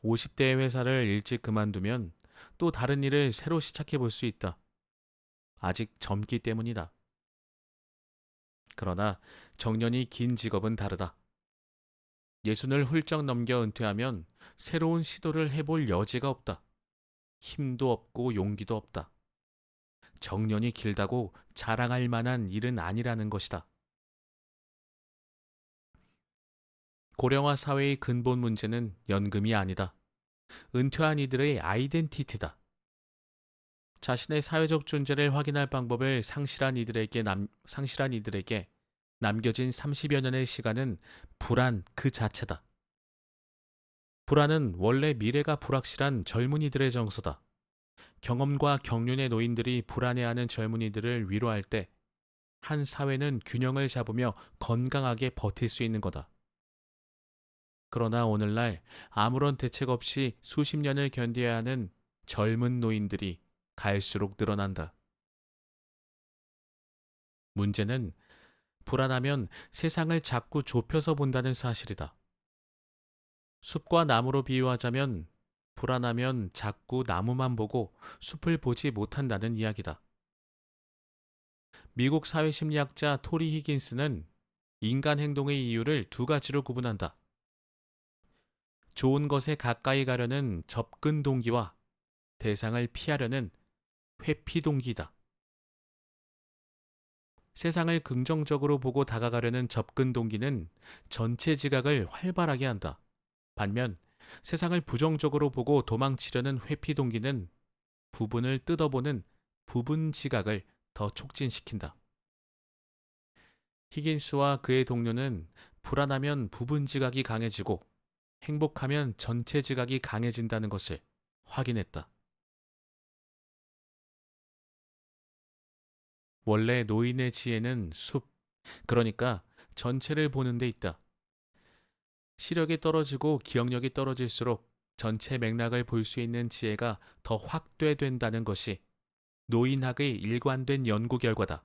S1: 50대의 회사를 일찍 그만두면 또 다른 일을 새로 시작해 볼 수 있다. 아직 젊기 때문이다. 그러나 정년이 긴 직업은 다르다. 예순을 훌쩍 넘겨 은퇴하면 새로운 시도를 해볼 여지가 없다. 힘도 없고 용기도 없다. 정년이 길다고 자랑할 만한 일은 아니라는 것이다. 고령화 사회의 근본 문제는 연금이 아니다. 은퇴한 이들의 아이덴티티다. 자신의 사회적 존재를 확인할 방법을 상실한 이들에게 남겨진 30여 년의 시간은 불안 그 자체다. 불안은 원래 미래가 불확실한 젊은이들의 정서다. 경험과 경륜의 노인들이 불안해하는 젊은이들을 위로할 때 한 사회는 균형을 잡으며 건강하게 버틸 수 있는 거다. 그러나 오늘날 아무런 대책 없이 수십 년을 견뎌야 하는 젊은 노인들이 갈수록 늘어난다. 문제는 불안하면 세상을 자꾸 좁혀서 본다는 사실이다. 숲과 나무로 비유하자면 불안하면 자꾸 나무만 보고 숲을 보지 못한다는 이야기다. 미국 사회심리학자 토리 히긴스는 인간 행동의 이유를 두 가지로 구분한다. 좋은 것에 가까이 가려는 접근 동기와 대상을 피하려는 회피 동기다. 세상을 긍정적으로 보고 다가가려는 접근 동기는 전체 지각을 활발하게 한다. 반면 세상을 부정적으로 보고 도망치려는 회피 동기는 부분을 뜯어보는 부분 지각을 더 촉진시킨다. 히긴스와 그의 동료는 불안하면 부분 지각이 강해지고 행복하면 전체 지각이 강해진다는 것을 확인했다. 원래 노인의 지혜는 숲, 그러니까 전체를 보는 데 있다. 시력이 떨어지고 기억력이 떨어질수록 전체 맥락을 볼 수 있는 지혜가 더 확대된다는 것이 노인학의 일관된 연구 결과다.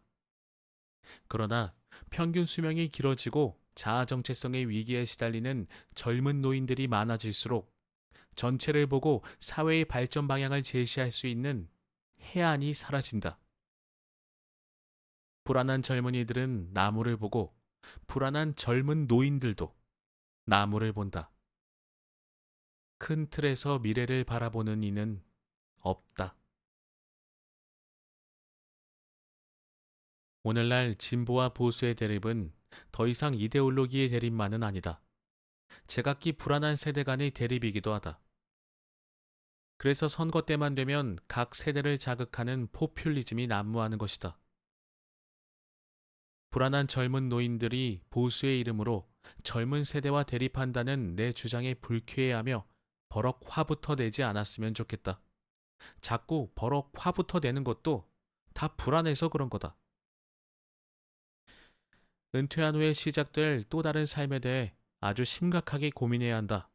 S1: 그러나 평균 수명이 길어지고 자아 정체성의 위기에 시달리는 젊은 노인들이 많아질수록 전체를 보고 사회의 발전 방향을 제시할 수 있는 해안이 사라진다. 불안한 젊은이들은 나무를 보고 불안한 젊은 노인들도 나무를 본다. 큰 틀에서 미래를 바라보는 이는 없다. 오늘날 진보와 보수의 대립은 더 이상 이데올로기의 대립만은 아니다. 제각기 불안한 세대 간의 대립이기도 하다. 그래서 선거 때만 되면 각 세대를 자극하는 포퓰리즘이 난무하는 것이다. 불안한 젊은 노인들이 보수의 이름으로 젊은 세대와 대립한다는 내 주장에 불쾌해하며 버럭 화부터 내지 않았으면 좋겠다. 자꾸 버럭 화부터 내는 것도 다 불안해서 그런 거다. 은퇴한 후에 시작될 또 다른 삶에 대해 아주 심각하게 고민해야 한다.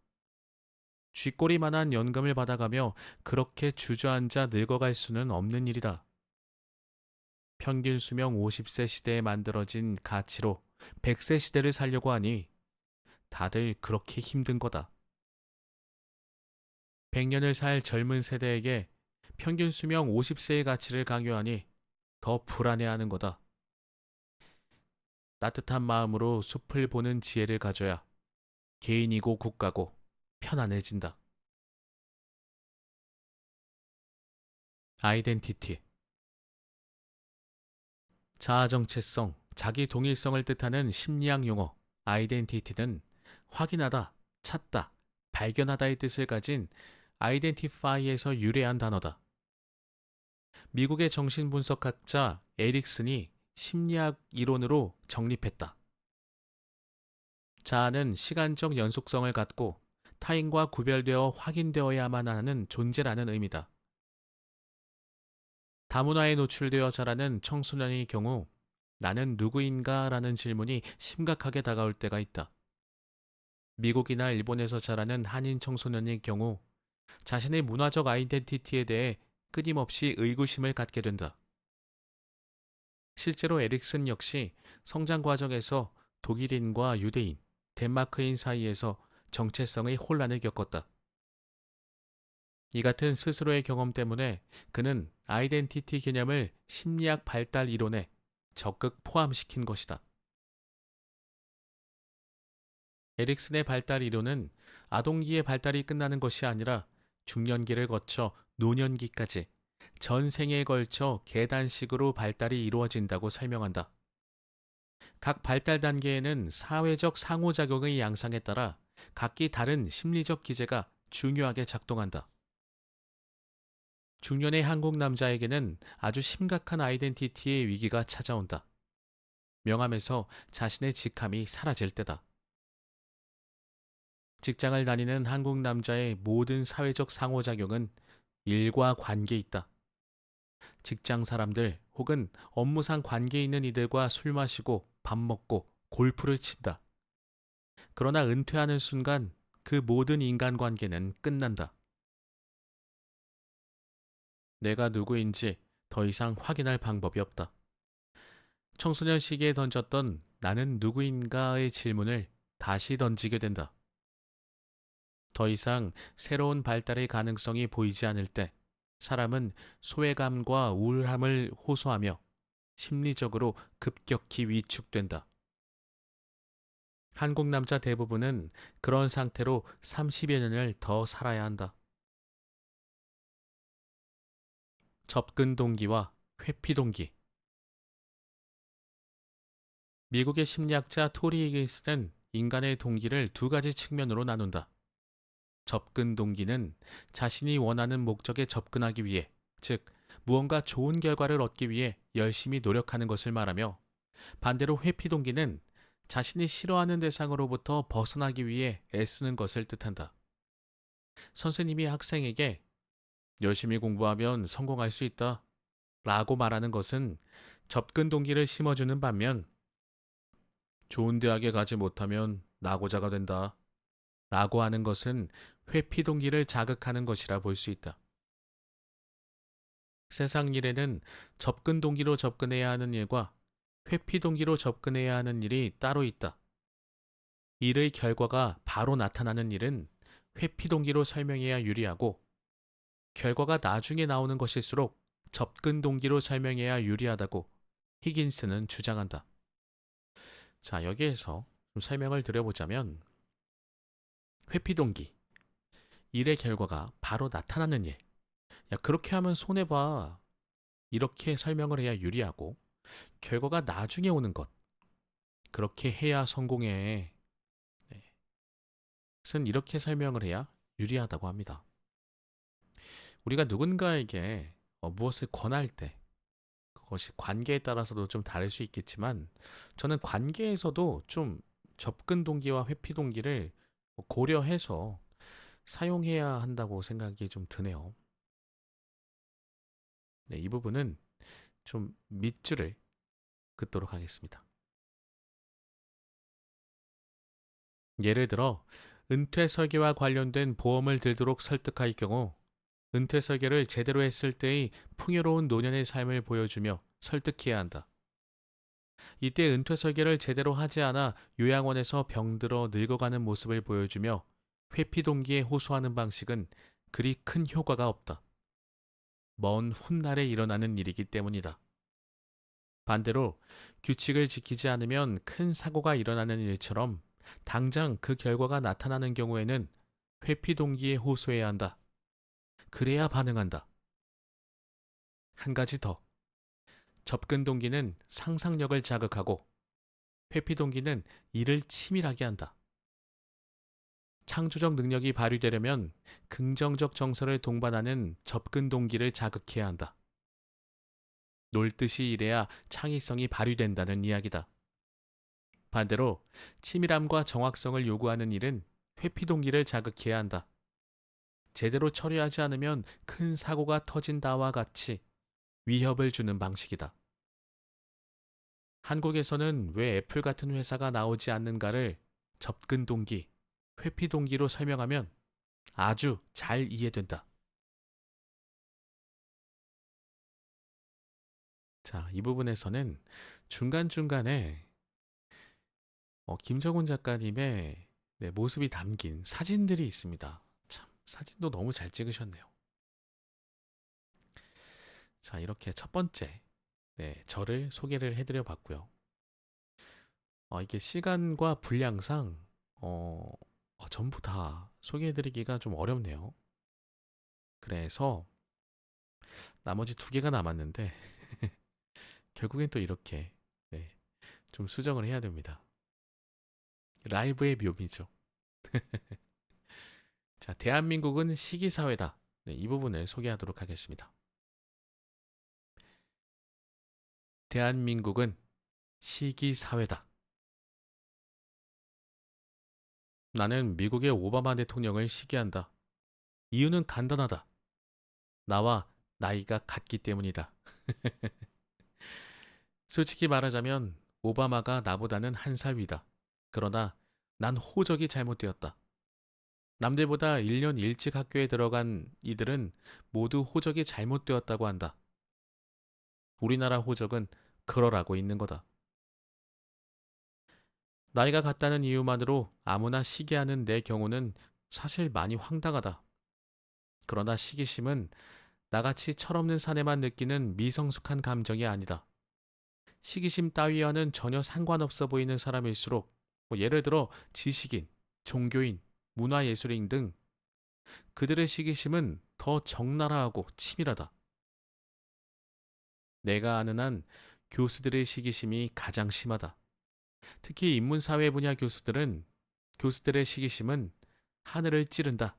S1: 쥐꼬리만한 연금을 받아가며 그렇게 주저앉아 늙어갈 수는 없는 일이다. 평균 수명 50세 시대에 만들어진 가치로 100세 시대를 살려고 하니 다들 그렇게 힘든 거다. 100년을 살 젊은 세대에게 평균 수명 50세의 가치를 강요하니 더 불안해하는 거다. 따뜻한 마음으로 숲을 보는 지혜를 가져야 개인이고 국가고 편안해진다. 아이덴티티. 자아 정체성, 자기 동일성을 뜻하는 심리학 용어 아이덴티티는 확인하다, 찾다, 발견하다의 뜻을 가진 아이덴티파이에서 유래한 단어다. 미국의 정신분석학자 에릭슨이 심리학 이론으로 정립했다. 자아는 시간적 연속성을 갖고 타인과 구별되어 확인되어야만 하는 존재라는 의미다. 다문화에 노출되어 자라는 청소년의 경우 나는 누구인가? 라는 질문이 심각하게 다가올 때가 있다. 미국이나 일본에서 자라는 한인 청소년의 경우 자신의 문화적 아이덴티티에 대해 끊임없이 의구심을 갖게 된다. 실제로 에릭슨 역시 성장 과정에서 독일인과 유대인, 덴마크인 사이에서 정체성의 혼란을 겪었다. 이 같은 스스로의 경험 때문에 그는 아이덴티티 개념을 심리학 발달 이론에 적극 포함시킨 것이다. 에릭슨의 발달 이론은 아동기의 발달이 끝나는 것이 아니라 중년기를 거쳐 노년기까지 전생에 걸쳐 계단식으로 발달이 이루어진다고 설명한다. 각 발달 단계에는 사회적 상호작용의 양상에 따라 각기 다른 심리적 기제가 중요하게 작동한다. 중년의 한국 남자에게는 아주 심각한 아이덴티티의 위기가 찾아온다. 명함에서 자신의 직함이 사라질 때다. 직장을 다니는 한국 남자의 모든 사회적 상호작용은 일과 관계에 있다. 직장 사람들 혹은 업무상 관계 있는 이들과 술 마시고 밥 먹고 골프를 친다. 그러나 은퇴하는 순간 그 모든 인간관계는 끝난다. 내가 누구인지 더 이상 확인할 방법이 없다. 청소년 시기에 던졌던 나는 누구인가의 질문을 다시 던지게 된다. 더 이상 새로운 발달의 가능성이 보이지 않을 때 사람은 소외감과 우울함을 호소하며 심리적으로 급격히 위축된다. 한국 남자 대부분은 그런 상태로 30여 년을 더 살아야 한다. 접근 동기와 회피 동기. 미국의 심리학자 토리 히긴스는 인간의 동기를 두 가지 측면으로 나눈다. 접근 동기는 자신이 원하는 목적에 접근하기 위해, 즉 무언가 좋은 결과를 얻기 위해 열심히 노력하는 것을 말하며, 반대로 회피 동기는 자신이 싫어하는 대상으로부터 벗어나기 위해 애쓰는 것을 뜻한다. 선생님이 학생에게 열심히 공부하면 성공할 수 있다 라고 말하는 것은 접근 동기를 심어주는 반면, 좋은 대학에 가지 못하면 낙오자가 된다 라고 하는 것은 회피 동기를 자극하는 것이라 볼 수 있다. 세상 일에는 접근 동기로 접근해야 하는 일과 회피 동기로 접근해야 하는 일이 따로 있다. 일의 결과가 바로 나타나는 일은 회피 동기로 설명해야 유리하고, 결과가 나중에 나오는 것일수록 접근 동기로 설명해야 유리하다고 히긴스는 주장한다. 자, 여기에서 좀 설명을 드려보자면 회피동기, 일의 결과가 바로 나타나는 일. 야, 그렇게 하면 손해봐. 이렇게 설명을 해야 유리하고 결과가 나중에 오는 것. 그렇게 해야 성공해. 네. 는 이렇게 설명을 해야 유리하다고 합니다. 우리가 누군가에게 무엇을 권할 때 그것이 관계에 따라서도 좀 다를 수 있겠지만 저는 관계에서도 좀 접근 동기와 회피 동기를 고려해서 사용해야 한다고 생각이 좀 드네요. 네, 이 부분은 좀 밑줄을 긋도록 하겠습니다. 예를 들어 은퇴 설계와 관련된 보험을 들도록 설득할 경우 은퇴 설계를 제대로 했을 때의 풍요로운 노년의 삶을 보여주며 설득해야 한다. 이때 은퇴 설계를 제대로 하지 않아 요양원에서 병들어 늙어가는 모습을 보여주며 회피 동기에 호소하는 방식은 그리 큰 효과가 없다. 먼 훗날에 일어나는 일이기 때문이다. 반대로 규칙을 지키지 않으면 큰 사고가 일어나는 일처럼 당장 그 결과가 나타나는 경우에는 회피 동기에 호소해야 한다. 그래야 반응한다. 한 가지 더. 접근 동기는 상상력을 자극하고 회피 동기는 일을 치밀하게 한다. 창조적 능력이 발휘되려면 긍정적 정서를 동반하는 접근 동기를 자극해야 한다. 놀듯이 일해야 창의성이 발휘된다는 이야기다. 반대로 치밀함과 정확성을 요구하는 일은 회피 동기를 자극해야 한다. 제대로 처리하지 않으면 큰 사고가 터진다와 같이 위협을 주는 방식이다. 한국에서는 왜 애플 같은 회사가 나오지 않는가를 접근 동기, 회피 동기로 설명하면 아주 잘 이해된다. 자, 이 부분에서는 중간중간에 김정훈 작가님의 모습이 담긴 사진들이 있습니다. 참, 사진도 너무 잘 찍으셨네요. 자, 이렇게 첫 번째, 저를 소개를 해드려 봤고요. 이게 시간과 분량상, 전부 다 소개해드리기가 좀 어렵네요. 그래서 나머지 두 개가 남았는데, 결국엔 또 이렇게, 좀 수정을 해야 됩니다. 라이브의 묘미죠. 자, 대한민국은 시기사회다. 이 부분을 소개하도록 하겠습니다. 대한민국은 시기사회다. 나는 미국의 오바마 대통령을 시기한다. 이유는 간단하다. 나와 나이가 같기 때문이다. 솔직히 말하자면 오바마가 나보다는 한 살 위다. 그러나 난 호적이 잘못되었다. 남들보다 1년 일찍 학교에 들어간 이들은 모두 호적이 잘못되었다고 한다. 우리나라 호적은 그러라고 있는 거다. 나이가 같다는 이유만으로 아무나 시기하는 내 경우는 사실 많이 황당하다. 그러나 시기심은 나같이 철없는 사내만 느끼는 미성숙한 감정이 아니다. 시기심 따위와는 전혀 상관없어 보이는 사람일수록 예를 들어 지식인, 종교인, 문화예술인 등 그들의 시기심은 더 적나라하고 치밀하다. 내가 아는 한 교수들의 시기심이 가장 심하다. 특히 인문사회 분야 교수들의 시기심은 하늘을 찌른다.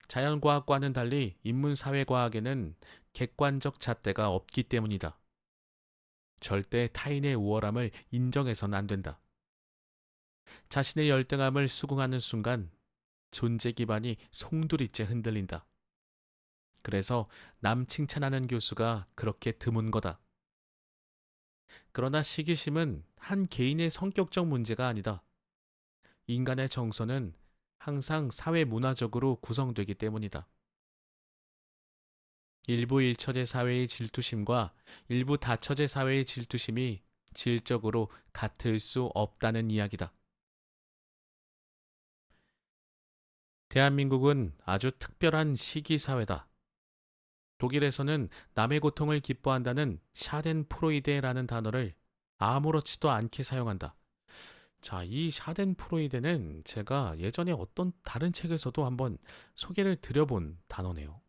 S1: 자연과학과는 달리 인문사회과학에는 객관적 잣대가 없기 때문이다. 절대 타인의 우월함을 인정해서는 안 된다. 자신의 열등함을 수긍하는 순간 존재 기반이 송두리째 흔들린다. 그래서 남 칭찬하는 교수가 그렇게 드문 거다. 그러나 시기심은 한 개인의 성격적 문제가 아니다. 인간의 정서는 항상 사회 문화적으로 구성되기 때문이다. 일부 일처제 사회의 질투심과 일부 다처제 사회의 질투심이 질적으로 같을 수 없다는 이야기다. 대한민국은 아주 특별한 시기사회다. 독일에서는 남의 고통을 기뻐한다는 샤덴프로이데라는 단어를 아무렇지도 않게 사용한다. 자, 이 샤덴프로이데는 제가 예전에 어떤 다른 책에서도 한번 소개를 드려본 단어네요.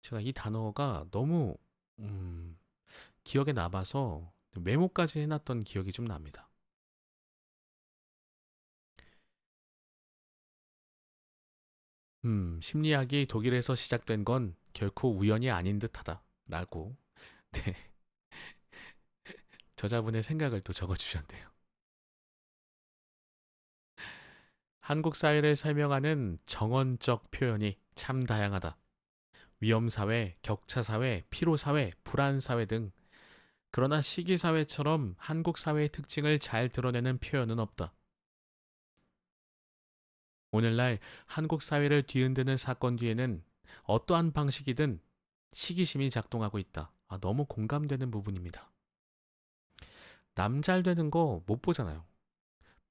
S1: 제가 이 단어가 너무 음, 기억에 남아서 메모까지 해놨던 기억이 좀 납니다. 심리학이 독일에서 시작된 건 결코 우연이 아닌 듯하다. 라고 네, 저자분의 생각을 또 적어주셨네요. 한국 사회를 설명하는 정언적 표현이 참 다양하다. 위험사회, 격차사회, 피로사회, 불안사회 등 그러나 시기사회처럼 한국 사회의 특징을 잘 드러내는 표현은 없다. 오늘날 한국 사회를 뒤흔드는 사건 뒤에는 어떠한 방식이든 시기심이 작동하고 있다. 너무 공감되는 부분입니다. 남 잘 되는 거 못 보잖아요.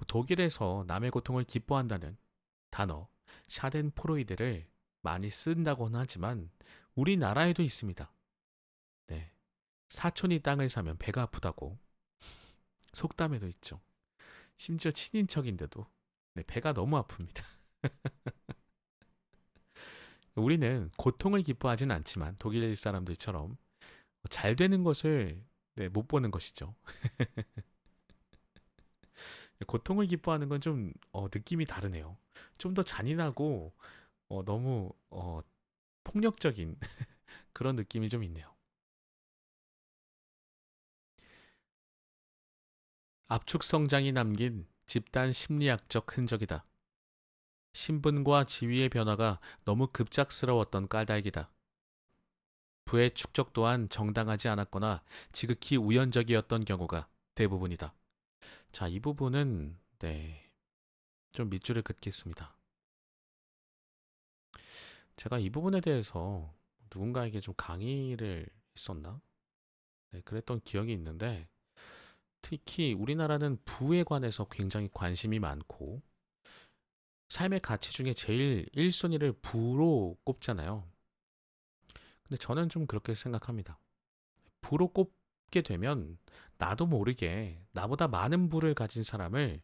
S1: 독일에서 남의 고통을 기뻐한다는 단어 샤덴프로이데를 많이 쓴다고는 하지만 우리나라에도 있습니다. 네. 사촌이 땅을 사면 배가 아프다고 속담에도 있죠. 심지어 친인척인데도 네, 배가 너무 아픕니다. 우리는 고통을 기뻐하진 않지만 독일 사람들처럼 잘 되는 것을 네, 못 보는 것이죠. 고통을 기뻐하는 건 좀 느낌이 다르네요. 좀 더 잔인하고 너무 폭력적인 그런 느낌이 좀 있네요. 압축 성장이 남긴 집단 심리학적 흔적이다. 신분과 지위의 변화가 너무 급작스러웠던 까닭이다. 부의 축적 또한 정당하지 않았거나 지극히 우연적이었던 경우가 대부분이다. 자, 이 부분은 네, 좀 밑줄을 긋겠습니다. 제가 이 부분에 대해서 누군가에게 좀 강의를 했었나? 네, 그랬던 기억이 있는데 특히 우리나라는 부에 관해서 굉장히 관심이 많고 삶의 가치 중에 제일 1순위를 부로 꼽잖아요. 근데 저는 좀 그렇게 생각합니다. 부로 꼽게 되면 나도 모르게 나보다 많은 부를 가진 사람을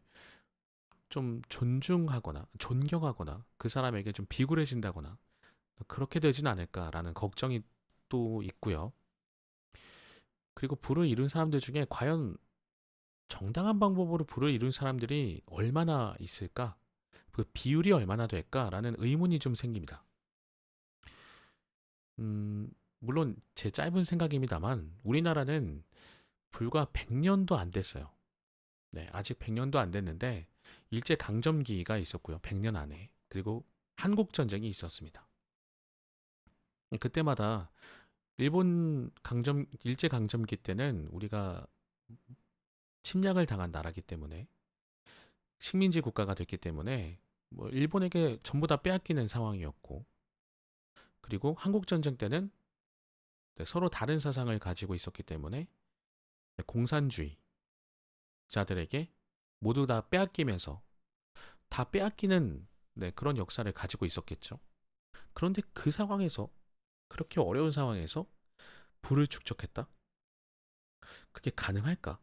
S1: 좀 존중하거나 존경하거나 그 사람에게 좀 비굴해진다거나 그렇게 되진 않을까라는 걱정이 또 있고요. 그리고 부를 이룬 사람들 중에 과연 정당한 방법으로 부를 이룬 사람들이 얼마나 있을까? 그 비율이 얼마나 될까라는 의문이 좀 생깁니다. 물론 제 짧은 생각입니다만 우리나라는 불과 100년도 안 됐어요. 네, 아직 100년도 안 됐는데 일제 강점기가 있었고요. 100년 안에. 그리고 한국 전쟁이 있었습니다. 그때마다 일제 강점기 때는 우리가 침략을 당한 나라기 때문에 식민지 국가가 됐기 때문에 뭐 일본에게 전부 다 빼앗기는 상황이었고 그리고 한국 전쟁 때는 네, 서로 다른 사상을 가지고 있었기 때문에 공산주의자들에게 모두 다 빼앗기면서 다 빼앗기는 네, 그런 역사를 가지고 있었겠죠. 그런데 그 상황에서 그렇게 어려운 상황에서 부를 축적했다? 그게 가능할까?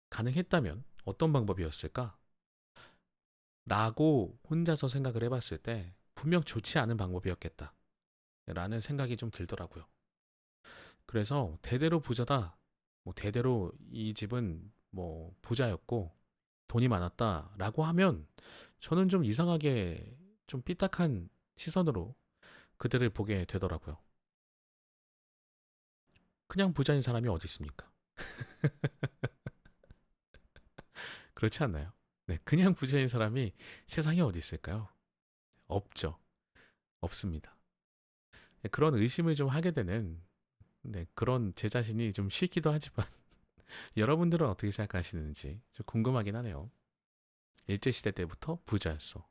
S1: 가능했다면 어떤 방법이었을까? 라고 혼자서 생각을 해봤을 때 분명 좋지 않은 방법이었겠다. 라는 생각이 좀 들더라고요. 그래서 대대로 부자다. 뭐 대대로 이 집은 뭐 부자였고 돈이 많았다라고 하면 저는 좀 이상하게 좀 삐딱한 시선으로 그들을 보게 되더라고요. 그냥 부자인 사람이 어디 있습니까? 그렇지 않나요? 네, 그냥 부자인 사람이 세상에 어디 있을까요? 없죠. 없습니다. 네, 그런 의심을 좀 하게 되는 네, 그런 제 자신이 좀 싫기도 하지만 여러분들은 어떻게 생각하시는지 좀 궁금하긴 하네요. 일제시대 때부터 부자였어.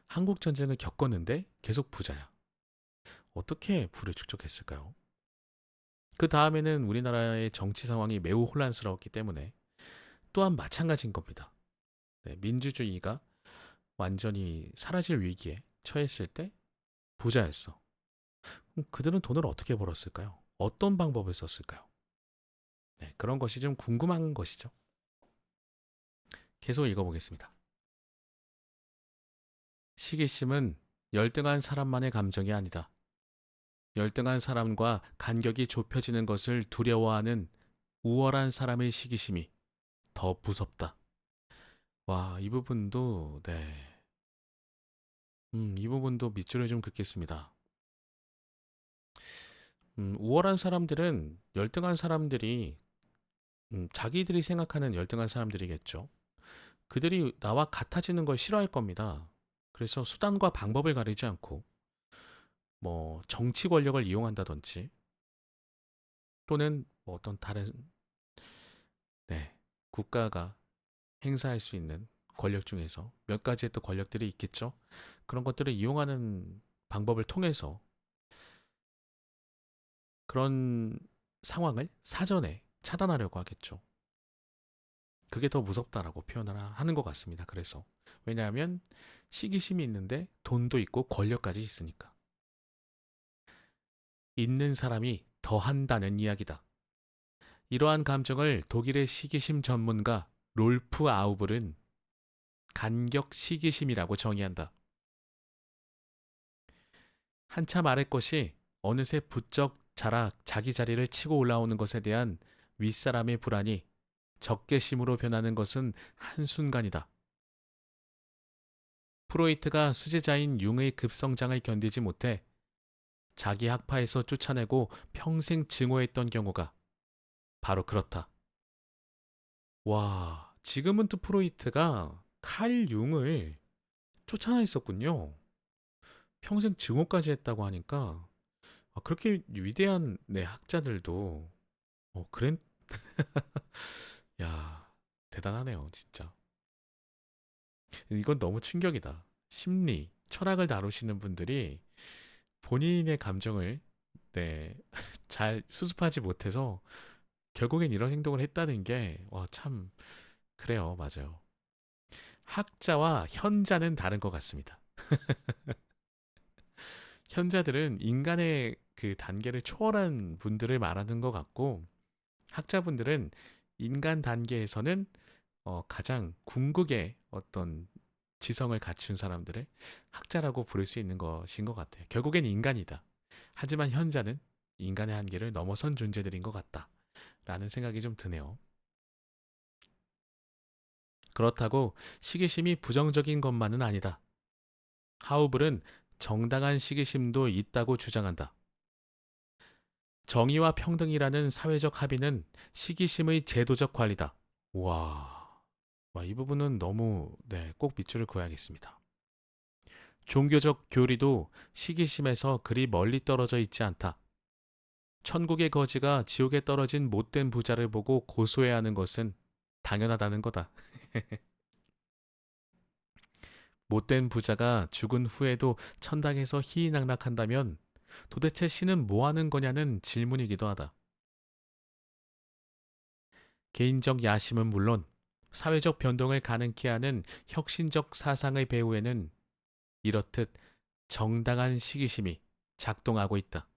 S1: 한국 전쟁을 겪었는데 계속 부자야. 어떻게 부를 축적했을까요? 그 다음에는 우리나라의 정치 상황이 매우 혼란스러웠기 때문에 또한 마찬가지인 겁니다. 네, 민주주의가 완전히 사라질 위기에 처했을 때 부자였어. 그럼 그들은 돈을 어떻게 벌었을까요? 어떤 방법을 썼을까요? 네, 그런 것이 좀 궁금한 것이죠. 계속 읽어보겠습니다. 시기심은 열등한 사람만의 감정이 아니다. 열등한 사람과 간격이 좁혀지는 것을 두려워하는 우월한 사람의 시기심이 더 무섭다. 와, 이 부분도, 네. 이 부분도 밑줄을 좀 긋겠습니다. 우월한 사람들은 열등한 사람들이, 자기들이 생각하는 열등한 사람들이겠죠. 그들이 나와 같아지는 걸 싫어할 겁니다. 그래서 수단과 방법을 가리지 않고, 뭐, 정치 권력을 이용한다든지, 또는 뭐 어떤 다른, 네, 국가가 행사할 수 있는 권력 중에서 몇 가지의 또 권력들이 있겠죠. 그런 것들을 이용하는 방법을 통해서 그런 상황을 사전에 차단하려고 하겠죠. 그게 더 무섭다라고 표현을 하는 것 같습니다. 그래서 왜냐하면 시기심이 있는데 돈도 있고 권력까지 있으니까. 있는 사람이 더 한다는 이야기다. 이러한 감정을 독일의 시기심 전문가 롤프 아우블은 간격 시기심이라고 정의한다. 한참 아래 것이 어느새 부쩍 자라 자기 자리를 치고 올라오는 것에 대한 윗사람의 불안이 적개심으로 변하는 것은 한순간이다. 프로이트가 수제자인 융의 급성장을 견디지 못해 자기 학파에서 쫓아내고 평생 증오했던 경우가 바로 그렇다. 와, 지금은 또 프로이트가 칼 융을 쫓아내 있었군요. 평생 증오까지 했다고 하니까 그렇게 위대한 네, 학자들도 그랬 야, 대단하네요, 진짜. 이건 너무 충격이다. 심리, 철학을 다루시는 분들이 본인의 감정을 네, 잘 수습하지 못해서 결국엔 이런 행동을 했다는 게, 와, 참, 그래요. 맞아요. 학자와 현자는 다른 것 같습니다. 현자들은 인간의 그 단계를 초월한 분들을 말하는 것 같고, 학자분들은 인간 단계에서는 가장 궁극의 어떤 지성을 갖춘 사람들을 학자라고 부를 수 있는 것인 것 같아요. 결국엔 인간이다. 하지만 현자는 인간의 한계를 넘어선 존재들인 것 같다. 라는 생각이 좀 드네요. 그렇다고 시기심이 부정적인 것만은 아니다. 하우블은 정당한 시기심도 있다고 주장한다. 정의와 평등이라는 사회적 합의는 시기심의 제도적 관리다. 와, 이 부분은 너무 네, 꼭 밑줄을 그어야겠습니다. 종교적 교리도 시기심에서 그리 멀리 떨어져 있지 않다. 천국의 거지가 지옥에 떨어진 못된 부자를 보고 고소해야 하는 것은 당연하다는 거다. 못된 부자가 죽은 후에도 천당에서 희희낙락한다면 도대체 신은 뭐 하는 거냐는 질문이기도 하다. 개인적 야심은 물론 사회적 변동을 가능케 하는 혁신적 사상의 배후에는 이렇듯 정당한 시기심이 작동하고 있다.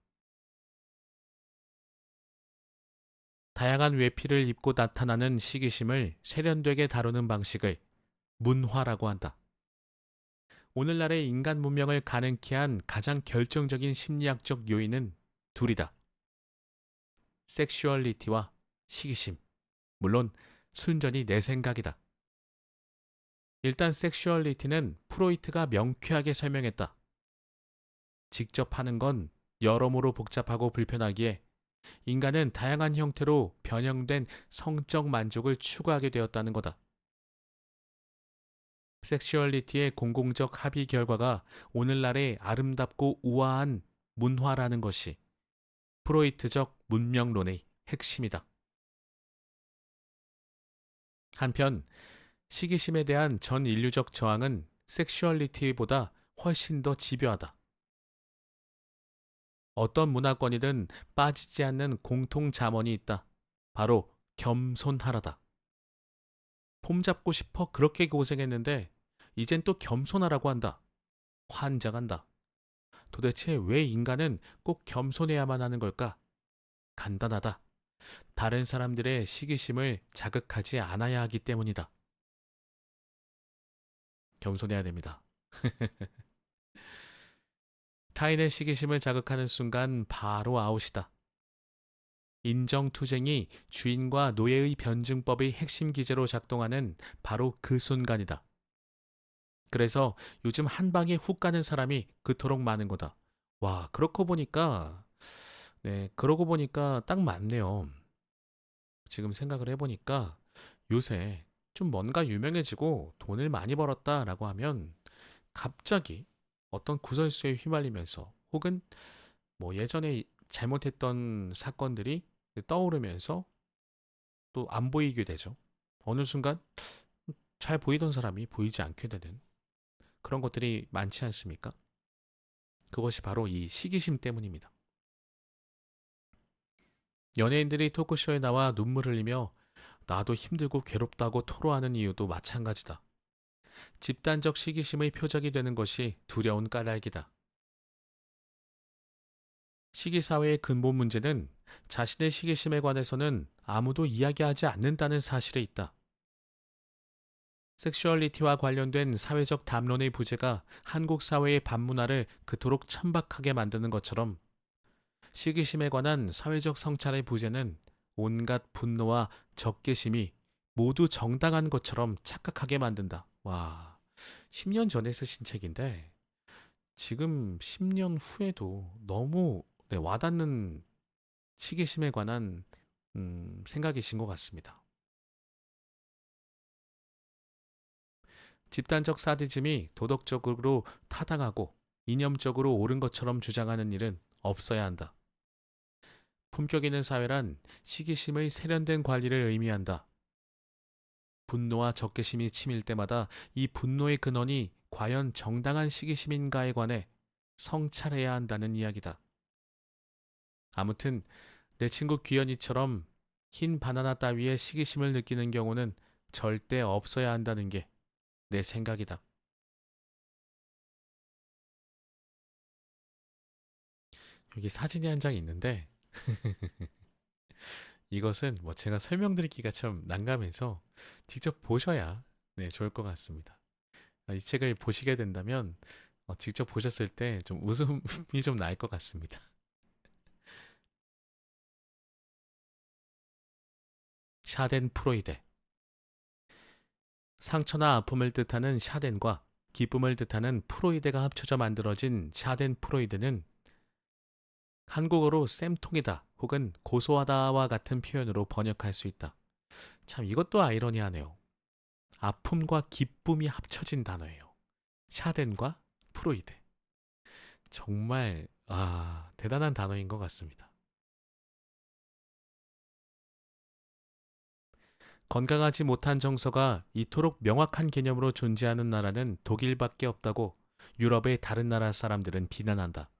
S1: 다양한 외피를 입고 나타나는 시기심을 세련되게 다루는 방식을 문화라고 한다. 오늘날의 인간 문명을 가능케 한 가장 결정적인 심리학적 요인은 둘이다. 섹슈얼리티와 시기심. 물론 순전히 내 생각이다. 일단 섹슈얼리티는 프로이트가 명쾌하게 설명했다. 직접 하는 건 여러모로 복잡하고 불편하기에 인간은 다양한 형태로 변형된 성적 만족을 추구하게 되었다는 거다. 섹슈얼리티의 공공적 합의 결과가 오늘날의 아름답고 우아한 문화라는 것이 프로이트적 문명론의 핵심이다. 한편 시기심에 대한 전 인류적 저항은 섹슈얼리티보다 훨씬 더 집요하다. 어떤 문화권이든 빠지지 않는 공통 잠언이 있다. 바로 겸손하라다. 폼 잡고 싶어 그렇게 고생했는데 이젠 또 겸손하라고 한다. 환장한다. 도대체 왜 인간은 꼭 겸손해야만 하는 걸까? 간단하다. 다른 사람들의 시기심을 자극하지 않아야 하기 때문이다. 겸손해야 됩니다. 타인의 시기심을 자극하는 순간 바로 아웃이다. 인정투쟁이 주인과 노예의 변증법의 핵심 기제로 작동하는 바로 그 순간이다. 그래서 요즘 한 방에 훅 가는 사람이 그토록 많은 거다. 와, 그러고 보니까 딱 맞네요. 지금 생각을 해보니까 요새 좀 뭔가 유명해지고 돈을 많이 벌었다라고 하면 갑자기 어떤 구설수에 휘말리면서 혹은 뭐 예전에 잘못했던 사건들이 떠오르면서 또 안 보이게 되죠. 어느 순간 잘 보이던 사람이 보이지 않게 되는 그런 것들이 많지 않습니까? 그것이 바로 이 시기심 때문입니다. 연예인들이 토크쇼에 나와 눈물 흘리며 나도 힘들고 괴롭다고 토로하는 이유도 마찬가지다. 집단적 시기심의 표적이 되는 것이 두려운 까닭이다. 시기사회의 근본 문제는 자신의 시기심에 관해서는 아무도 이야기하지 않는다는 사실에 있다. 섹슈얼리티와 관련된 사회적 담론의 부재가 한국 사회의 반문화를 그토록 천박하게 만드는 것처럼 시기심에 관한 사회적 성찰의 부재는 온갖 분노와 적개심이 모두 정당한 것처럼 착각하게 만든다. 와, 10년 전에 쓰신 책인데 지금 10년 후에도 너무 와닿는 시기심에 관한 생각이신 것 같습니다. 집단적 사디즘이 도덕적으로 타당하고 이념적으로 옳은 것처럼 주장하는 일은 없어야 한다. 품격 있는 사회란 시기심의 세련된 관리를 의미한다. 분노와 적개심이 치밀 때마다 이 분노의 근원이 과연 정당한 시기심인가에 관해 성찰해야 한다는 이야기다. 아무튼 내 친구 귀연이처럼 흰 바나나 따위에 시기심을 느끼는 경우는 절대 없어야 한다는 게 내 생각이다. 여기 사진이 한 장 있는데 이것은 뭐 제가 설명드리기가 좀 난감해서 직접 보셔야 좋을 것 같습니다. 이 책을 보시게 된다면 직접 보셨을 때 좀 웃음이 좀 날 것 같습니다. 샤덴 프로이데. 상처나 아픔을 뜻하는 샤덴과 기쁨을 뜻하는 프로이데가 합쳐져 만들어진 샤덴 프로이데는 한국어로 쌤통이다 혹은 고소하다와 같은 표현으로 번역할 수 있다. 참 이것도 아이러니하네요. 아픔과 기쁨이 합쳐진 단어예요. 샤덴과 프로이데. 정말 대단한 단어인 것 같습니다. 건강하지 못한 정서가 이토록 명확한 개념으로 존재하는 나라는 독일밖에 없다고 유럽의 다른 나라 사람들은 비난한다.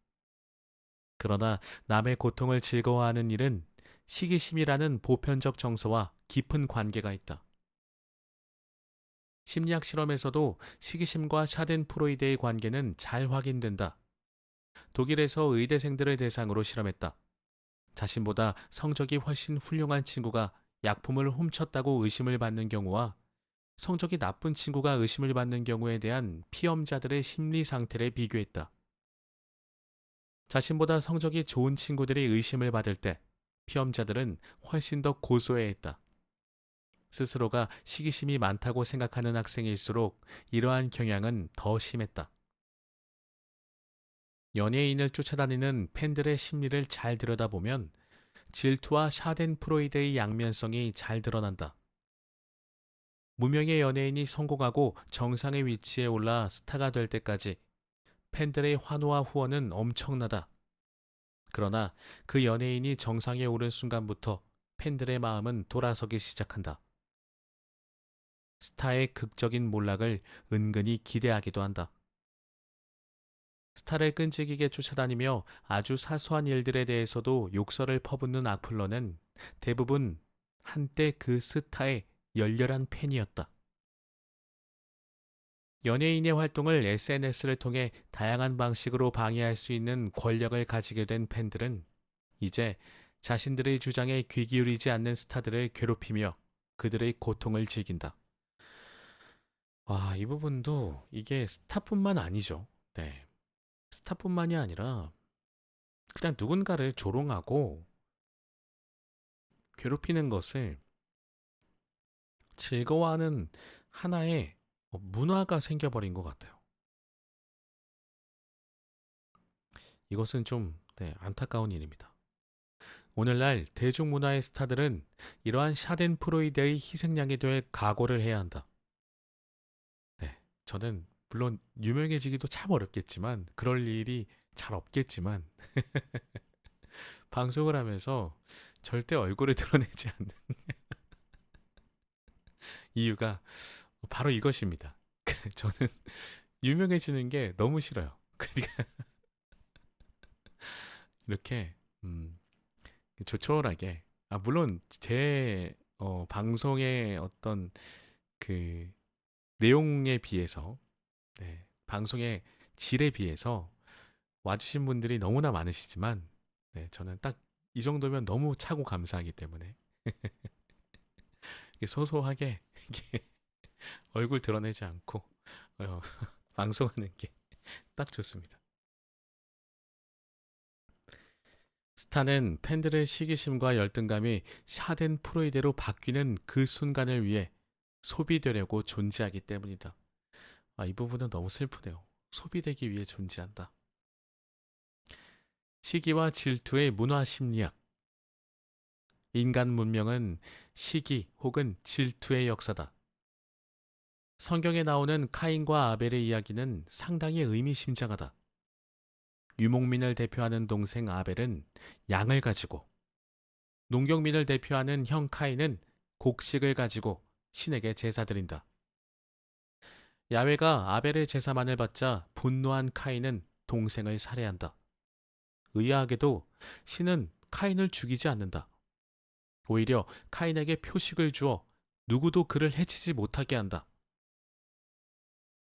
S1: 그러나 남의 고통을 즐거워하는 일은 시기심이라는 보편적 정서와 깊은 관계가 있다. 심리학 실험에서도 시기심과 샤덴프로이데의 관계는 잘 확인된다. 독일에서 의대생들을 대상으로 실험했다. 자신보다 성적이 훨씬 훌륭한 친구가 약품을 훔쳤다고 의심을 받는 경우와 성적이 나쁜 친구가 의심을 받는 경우에 대한 피험자들의 심리 상태를 비교했다. 자신보다 성적이 좋은 친구들이 의심을 받을 때 피험자들은 훨씬 더 고소해했다. 스스로가 시기심이 많다고 생각하는 학생일수록 이러한 경향은 더 심했다. 연예인을 쫓아다니는 팬들의 심리를 잘 들여다보면 질투와 샤덴프로이데의 양면성이 잘 드러난다. 무명의 연예인이 성공하고 정상의 위치에 올라 스타가 될 때까지 팬들의 환호와 후원은 엄청나다. 그러나 그 연예인이 정상에 오른 순간부터 팬들의 마음은 돌아서기 시작한다. 스타의 극적인 몰락을 은근히 기대하기도 한다. 스타를 끈질기게 쫓아다니며 아주 사소한 일들에 대해서도 욕설을 퍼붓는 악플러는 대부분 한때 그 스타의 열렬한 팬이었다. 연예인의 활동을 SNS를 통해 다양한 방식으로 방해할 수 있는 권력을 가지게 된 팬들은 이제 자신들의 주장에 귀 기울이지 않는 스타들을 괴롭히며 그들의 고통을 즐긴다. 와, 이 부분도 이게 스타뿐만 아니죠. 네. 스타뿐만이 아니라 그냥 누군가를 조롱하고 괴롭히는 것을 즐거워하는 하나의 문화가 생겨버린 것 같아요. 이것은 좀 안타까운 일입니다. 오늘날 대중문화의 스타들은 이러한 샤덴프로이데의 희생양이 될 각오를 해야 한다. 네, 저는 물론 유명해지기도 참 어렵겠지만 그럴 일이 잘 없겠지만 방송을 하면서 절대 얼굴을 드러내지 않는 이유가 바로 이것입니다. 저는 유명해지는 게 너무 싫어요. 그러니까 이렇게 조촐하게 물론 제 방송의 어떤 그 내용에 비해서 방송의 질에 비해서 와주신 분들이 너무나 많으시지만 저는 딱 이 정도면 너무 차고 감사하기 때문에 소소하게 이게 얼굴 드러내지 않고 방송하는 게 딱 좋습니다. 스타는 팬들의 시기심과 열등감이 샤덴프로이데로 바뀌는 그 순간을 위해 소비되려고 존재하기 때문이다. 이 부분은 너무 슬프네요. 소비되기 위해 존재한다. 시기와 질투의 문화 심리학. 인간 문명은 시기 혹은 질투의 역사다. 성경에 나오는 카인과 아벨의 이야기는 상당히 의미심장하다. 유목민을 대표하는 동생 아벨은 양을 가지고, 농경민을 대표하는 형 카인은 곡식을 가지고 신에게 제사 드린다. 야훼가 아벨의 제사만을 받자 분노한 카인은 동생을 살해한다. 의아하게도 신은 카인을 죽이지 않는다. 오히려 카인에게 표식을 주어 누구도 그를 해치지 못하게 한다.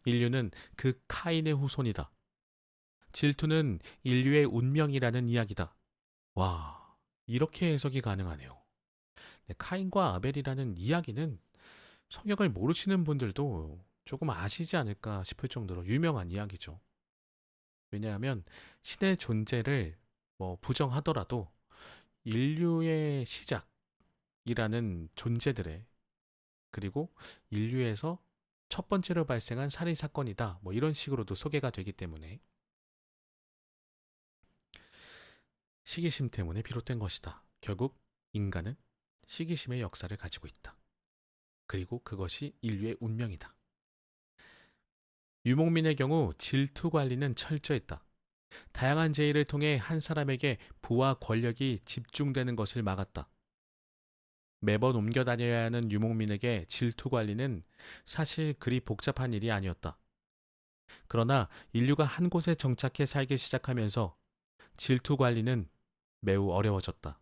S1: 인류는 그 카인의 후손이다. 질투는 인류의 운명이라는 이야기다. 와, 이렇게 해석이 가능하네요. 카인과 아벨이라는 이야기는 성경을 모르시는 분들도 조금 아시지 않을까 싶을 정도로 유명한 이야기죠. 왜냐하면 신의 존재를 부정하더라도 인류의 시작이라는 존재들의, 그리고 인류에서 첫 번째로 발생한 살인 사건이다, 이런 식으로도 소개가 되기 때문에 시기심 때문에 비롯된 것이다. 결국 인간은 시기심의 역사를 가지고 있다. 그리고 그것이 인류의 운명이다. 유목민의 경우 질투 관리는 철저했다. 다양한 제의를 통해 한 사람에게 부와 권력이 집중되는 것을 막았다. 매번 옮겨 다녀야 하는 유목민에게 질투 관리는 사실 그리 복잡한 일이 아니었다. 그러나 인류가 한 곳에 정착해 살기 시작하면서 질투 관리는 매우 어려워졌다.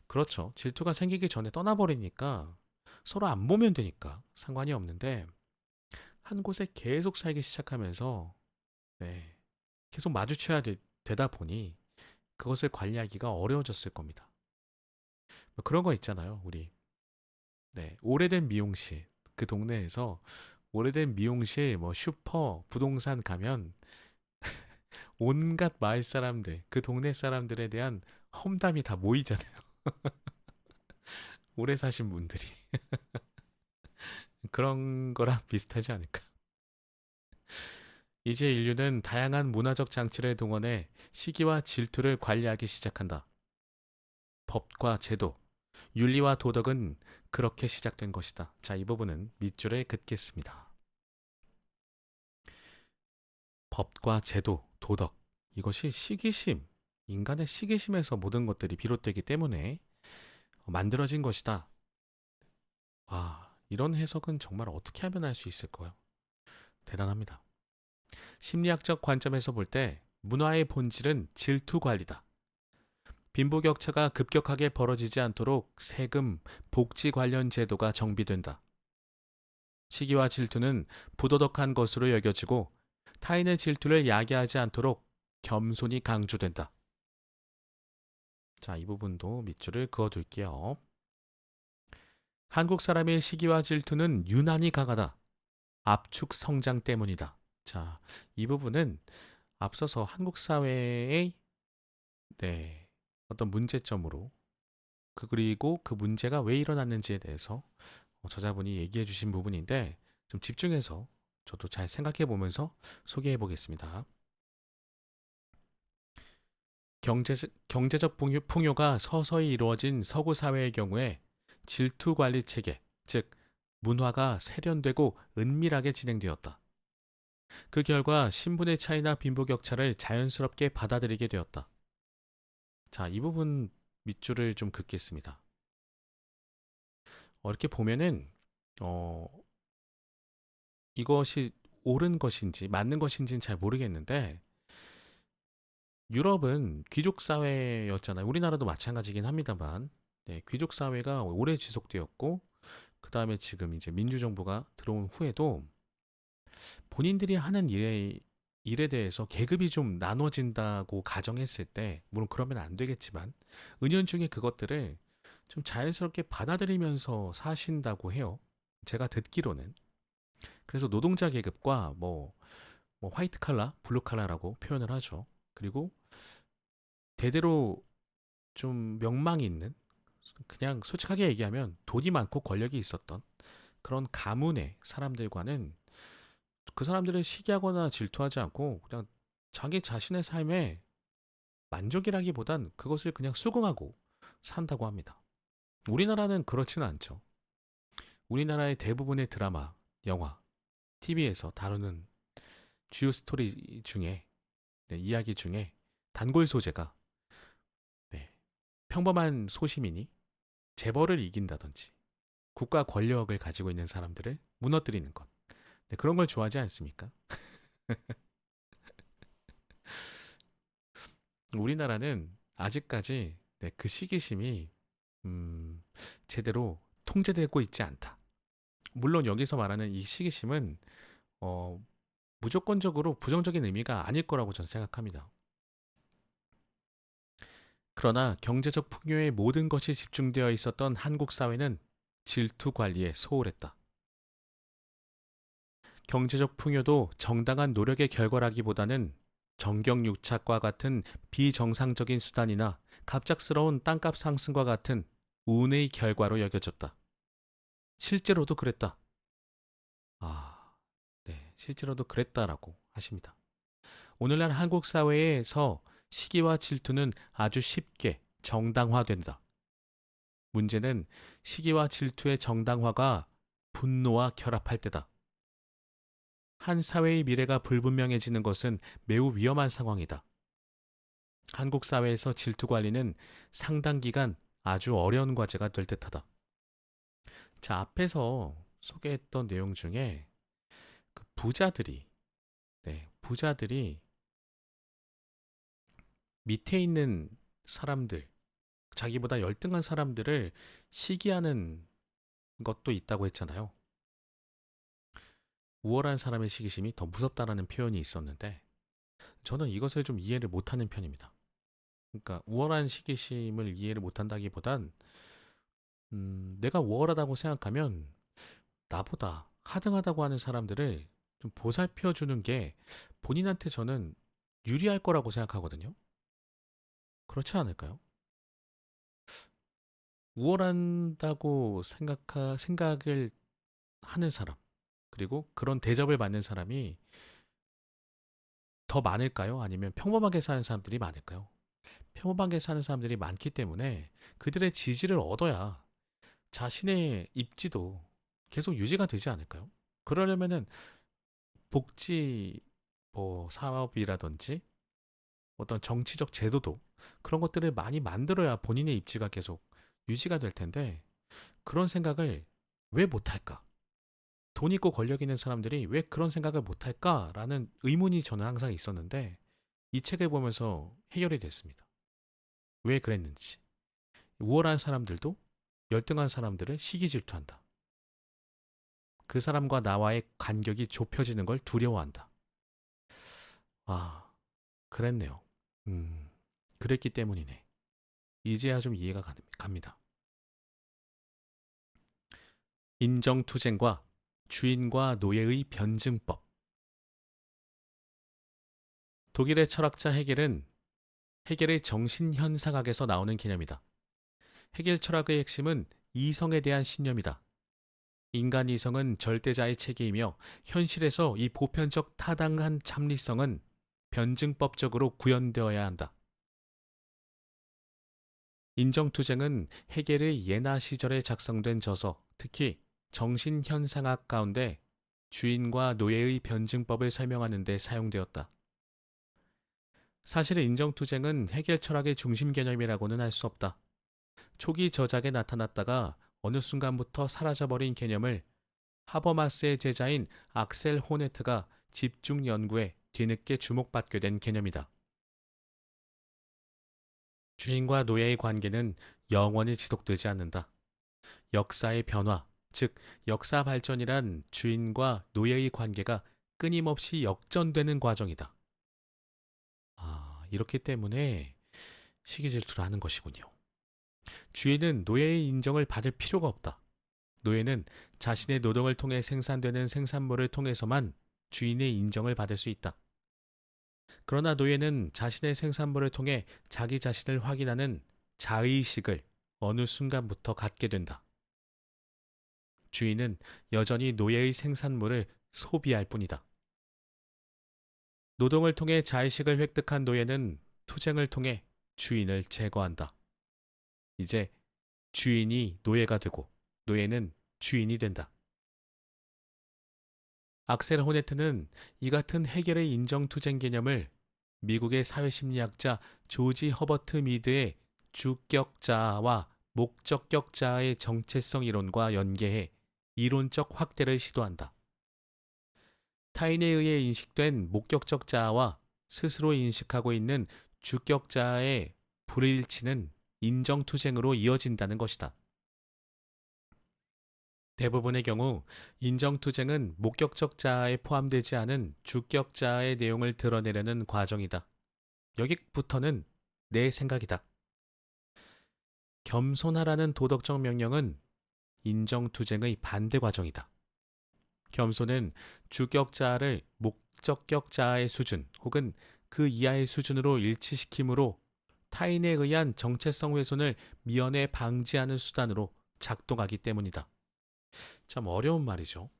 S1: 그렇죠. 질투가 생기기 전에 떠나버리니까 서로 안 보면 되니까 상관이 없는데, 한 곳에 계속 살기 시작하면서 계속 마주쳐야 되다 보니 그것을 관리하기가 어려워졌을 겁니다. 그런 거 있잖아요. 우리 오래된 미용실, 그 동네에서 오래된 미용실, 슈퍼, 부동산 가면 온갖 마을 사람들, 그 동네 사람들에 대한 험담이 다 모이잖아요. 오래 사신 분들이. 그런 거랑 비슷하지 않을까. 이제 인류는 다양한 문화적 장치를 동원해 시기와 질투를 관리하기 시작한다. 법과 제도, 윤리와 도덕은 그렇게 시작된 것이다. 자, 이 부분은 밑줄에 긋겠습니다. 법과 제도, 도덕, 이것이 시기심, 인간의 시기심에서 모든 것들이 비롯되기 때문에 만들어진 것이다. 와, 이런 해석은 정말 어떻게 하면 할 수 있을까요? 대단합니다. 심리학적 관점에서 볼 때 문화의 본질은 질투 관리다. 빈부격차가 급격하게 벌어지지 않도록 세금, 복지 관련 제도가 정비된다. 시기와 질투는 부도덕한 것으로 여겨지고 타인의 질투를 야기하지 않도록 겸손이 강조된다. 자, 이 부분도 밑줄을 그어둘게요. 한국 사람의 시기와 질투는 유난히 강하다. 압축 성장 때문이다. 자, 이 부분은 앞서서 한국 사회의 네, 어떤 문제점으로 그리고 그 문제가 왜 일어났는지에 대해서 저자분이 얘기해 주신 부분인데 좀 집중해서 저도 잘 생각해 보면서 소개해 보겠습니다. 경제적 풍요가 서서히 이루어진 서구 사회의 경우에 질투 관리 체계, 즉 문화가 세련되고 은밀하게 진행되었다. 그 결과 신분의 차이나 빈부격차를 자연스럽게 받아들이게 되었다. 자, 이 부분 밑줄을 좀 긋겠습니다. 이렇게 보면은 어, 이것이 옳은 것인지 맞는 것인지는 잘 모르겠는데 유럽은 귀족 사회였잖아요. 우리나라도 마찬가지긴 합니다만 네, 귀족 사회가 오래 지속되었고 그 다음에 지금 이제 민주정부가 들어온 후에도 본인들이 하는 일에 대해서 계급이 좀 나눠진다고 가정했을 때, 물론 그러면 안 되겠지만, 은연중에 그것들을 좀 자연스럽게 받아들이면서 사신다고 해요. 제가 듣기로는. 그래서 노동자 계급과 뭐 화이트 칼라, 블루 칼라라고 표현을 하죠. 그리고 대대로 좀 명망이 있는, 그냥 솔직하게 얘기하면 돈이 많고 권력이 있었던 그런 가문의 사람들과는 그 사람들을 시기하거나 질투하지 않고 그냥 자기 자신의 삶에 만족이라기보단 그것을 그냥 수긍하고 산다고 합니다. 우리나라는 그렇지는 않죠. 우리나라의 대부분의 드라마, 영화, TV에서 다루는 주요 스토리 중에 네, 이야기 중에 단골 소재가 네, 평범한 소시민이 재벌을 이긴다든지 국가 권력을 가지고 있는 사람들을 무너뜨리는 것. 네, 그런 걸 좋아하지 않습니까? 우리나라는 아직까지 네, 그 시기심이 음, 제대로 통제되고 있지 않다. 물론 여기서 말하는 이 시기심은 어, 무조건적으로 부정적인 의미가 아닐 거라고 저는 생각합니다. 그러나 경제적 풍요에 모든 것이 집중되어 있었던 한국 사회는 질투 관리에 소홀했다. 경제적 풍요도 정당한 노력의 결과라기보다는 정경유착과 같은 비정상적인 수단이나 갑작스러운 땅값 상승과 같은 운의 결과로 여겨졌다. 실제로도 그랬다. 아, 네, 실제로도 그랬다라고 하십니다. 오늘날 한국 사회에서 시기와 질투는 아주 쉽게 정당화된다. 문제는 시기와 질투의 정당화가 분노와 결합할 때다. 한 사회의 미래가 불분명해지는 것은 매우 위험한 상황이다. 한국 사회에서 질투 관리는 상당 기간 아주 어려운 과제가 될 듯하다. 자, 앞에서 소개했던 내용 중에 그 부자들이 밑에 있는 사람들, 자기보다 열등한 사람들을 시기하는 것도 있다고 했잖아요. 우월한 사람의 시기심이 더 무섭다라는 표현이 있었는데, 저는 이것을 좀 이해를 못하는 편입니다. 그러니까 우월한 시기심을 이해를 못한다기보단 내가 우월하다고 생각하면 나보다 하등하다고 하는 사람들을 좀 보살펴 주는 게 본인한테 저는 유리할 거라고 생각하거든요. 그렇지 않을까요? 우월한다고 생각을 하는 사람, 그리고 그런 대접을 받는 사람이 더 많을까요? 아니면 평범하게 사는 사람들이 많을까요? 평범하게 사는 사람들이 많기 때문에 그들의 지지를 얻어야 자신의 입지도 계속 유지가 되지 않을까요? 그러려면은 복지 사업이라든지 어떤 정치적 제도도 그런 것들을 많이 만들어야 본인의 입지가 계속 유지가 될 텐데 그런 생각을 왜 못할까? 돈 있고 권력 있는 사람들이 왜 그런 생각을 못할까라는 의문이 저는 항상 있었는데 이 책을 보면서 해결이 됐습니다. 왜 그랬는지. 우월한 사람들도 열등한 사람들을 시기 질투한다. 그 사람과 나와의 간격이 좁혀지는 걸 두려워한다. 아, 그랬네요. 그랬기 때문이네. 이제야 좀 이해가 갑니다. 인정투쟁과 주인과 노예의 변증법. 독일의 철학자 헤겔은 헤겔의 정신현상학에서 나오는 개념이다. 헤겔 철학의 핵심은 이성에 대한 신념이다. 인간 이성은 절대자의 체계이며 현실에서 이 보편적 타당한 참리성은 변증법적으로 구현되어야 한다. 인정투쟁은 헤겔의 예나 시절에 작성된 저서, 특히 정신현상학 가운데 주인과 노예의 변증법을 설명하는 데 사용되었다. 사실 인정투쟁은 헤겔 철학의 중심 개념이라고는 할 수 없다. 초기 저작에 나타났다가 어느 순간부터 사라져버린 개념을 하버마스의 제자인 악셀 호네트가 집중 연구에 뒤늦게 주목받게 된 개념이다. 주인과 노예의 관계는 영원히 지속되지 않는다. 역사의 변화, 즉 역사 발전이란 주인과 노예의 관계가 끊임없이 역전되는 과정이다. 이렇기 때문에 시기 질투를 하는 것이군요. 주인은 노예의 인정을 받을 필요가 없다. 노예는 자신의 노동을 통해 생산되는 생산물을 통해서만 주인의 인정을 받을 수 있다. 그러나 노예는 자신의 생산물을 통해 자기 자신을 확인하는 자의식을 어느 순간부터 갖게 된다. 주인은 여전히 노예의 생산물을 소비할 뿐이다. 노동을 통해 자의식을 획득한 노예는 투쟁을 통해 주인을 제거한다. 이제 주인이 노예가 되고 노예는 주인이 된다. 악셀 호네트는 이 같은 헤겔의 인정투쟁 개념을 미국의 사회심리학자 조지 허버트 미드의 주격자와 목적격자의 정체성 이론과 연계해 이론적 확대를 시도한다. 타인에 의해 인식된 목격적 자아와 스스로 인식하고 있는 주격자의 불일치는 인정투쟁으로 이어진다는 것이다. 대부분의 경우 인정투쟁은 목격적 자아에 포함되지 않은 주격자의 내용을 드러내려는 과정이다. 여기부터는 내 생각이다. 겸손하라는 도덕적 명령은 인정투쟁의 반대 과정이다. 겸손은 주격자를 목적격자의 수준 혹은 그 이하의 수준으로 일치시키므로 타인에 의한 정체성 훼손을 미연에 방지하는 수단으로 작동하기 때문이다. 참 어려운 말이죠.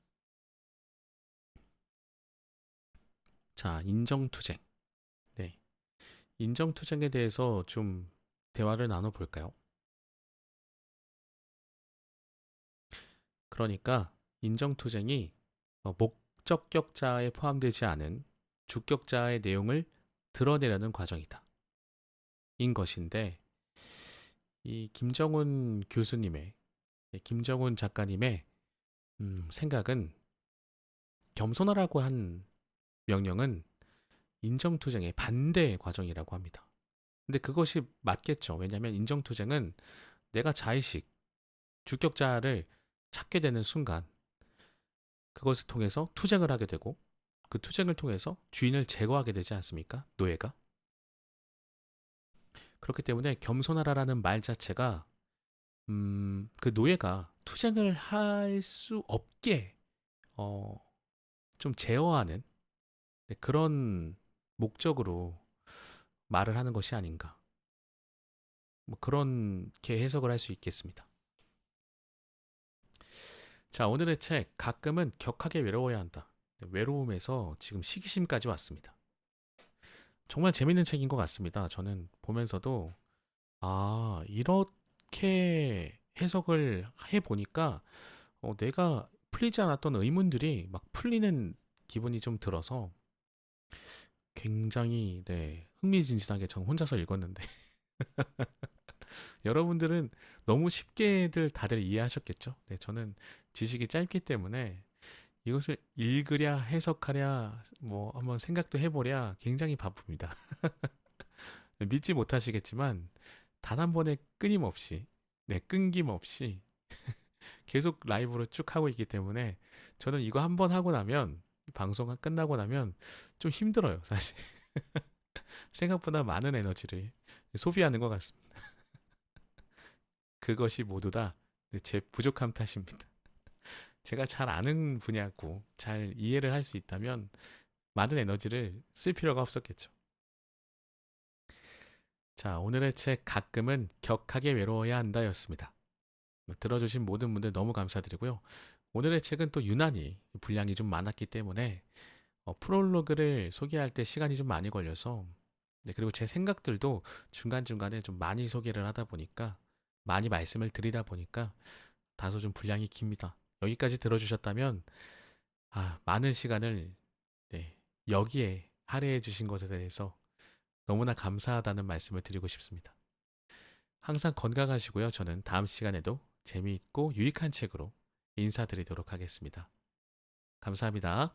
S1: 자, 인정투쟁. 네. 인정투쟁에 대해서 좀 대화를 나눠볼까요? 그러니까 인정투쟁이 목적격자에 포함되지 않은 주격자의 내용을 드러내려는 과정이다. 인 것인데 이 김정훈 교수님의 김정훈 작가님의 생각은 겸손하라고 한 명령은 인정투쟁의 반대 과정이라고 합니다. 근데 그것이 맞겠죠. 왜냐하면 인정투쟁은 내가 자의식, 주격자를 찾게 되는 순간 그것을 통해서 투쟁을 하게 되고 그 투쟁을 통해서 주인을 제거하게 되지 않습니까? 노예가. 그렇기 때문에 겸손하라라는 말 자체가 그 노예가 투쟁을 할 수 없게 좀 제어하는 그런 목적으로 말을 하는 것이 아닌가. 뭐 그렇게 해석을 할 수 있겠습니다. 자, 오늘의 책 가끔은 격하게 외로워야 한다. 외로움에서 지금 시기심까지 왔습니다. 정말 재밌는 책인 것 같습니다. 저는 보면서도 이렇게 해석을 해보니까 내가 풀리지 않았던 의문들이 막 풀리는 기분이 좀 들어서 굉장히 흥미진진하게 전 혼자서 읽었는데 여러분들은 너무 쉽게들 다들 이해하셨겠죠? 네, 저는 지식이 짧기 때문에 이것을 읽으랴 해석하랴 뭐 한번 생각도 해보랴 굉장히 바쁩니다. 믿지 못하시겠지만 단 한 번에 끊임없이 끊김없이 계속 라이브로 쭉 하고 있기 때문에 저는 이거 한 번 하고 나면 방송 끝나고 나면 좀 힘들어요, 사실. 생각보다 많은 에너지를 소비하는 것 같습니다. 그것이 모두 다 제 부족함 탓입니다. 제가 잘 아는 분야고 잘 이해를 할 수 있다면 많은 에너지를 쓸 필요가 없었겠죠. 자, 오늘의 책 가끔은 격하게 외로워야 한다였습니다. 들어주신 모든 분들 너무 감사드리고요. 오늘의 책은 또 유난히 분량이 좀 많았기 때문에 프롤로그를 소개할 때 시간이 좀 많이 걸려서 네, 그리고 제 생각들도 중간중간에 좀 많이 소개를 하다 보니까 많이 말씀을 드리다 보니까 다소 좀 분량이 깁니다. 여기까지 들어주셨다면 많은 시간을 네, 여기에 할애해 주신 것에 대해서 너무나 감사하다는 말씀을 드리고 싶습니다. 항상 건강하시고요. 저는 다음 시간에도 재미있고 유익한 책으로 인사드리도록 하겠습니다. 감사합니다.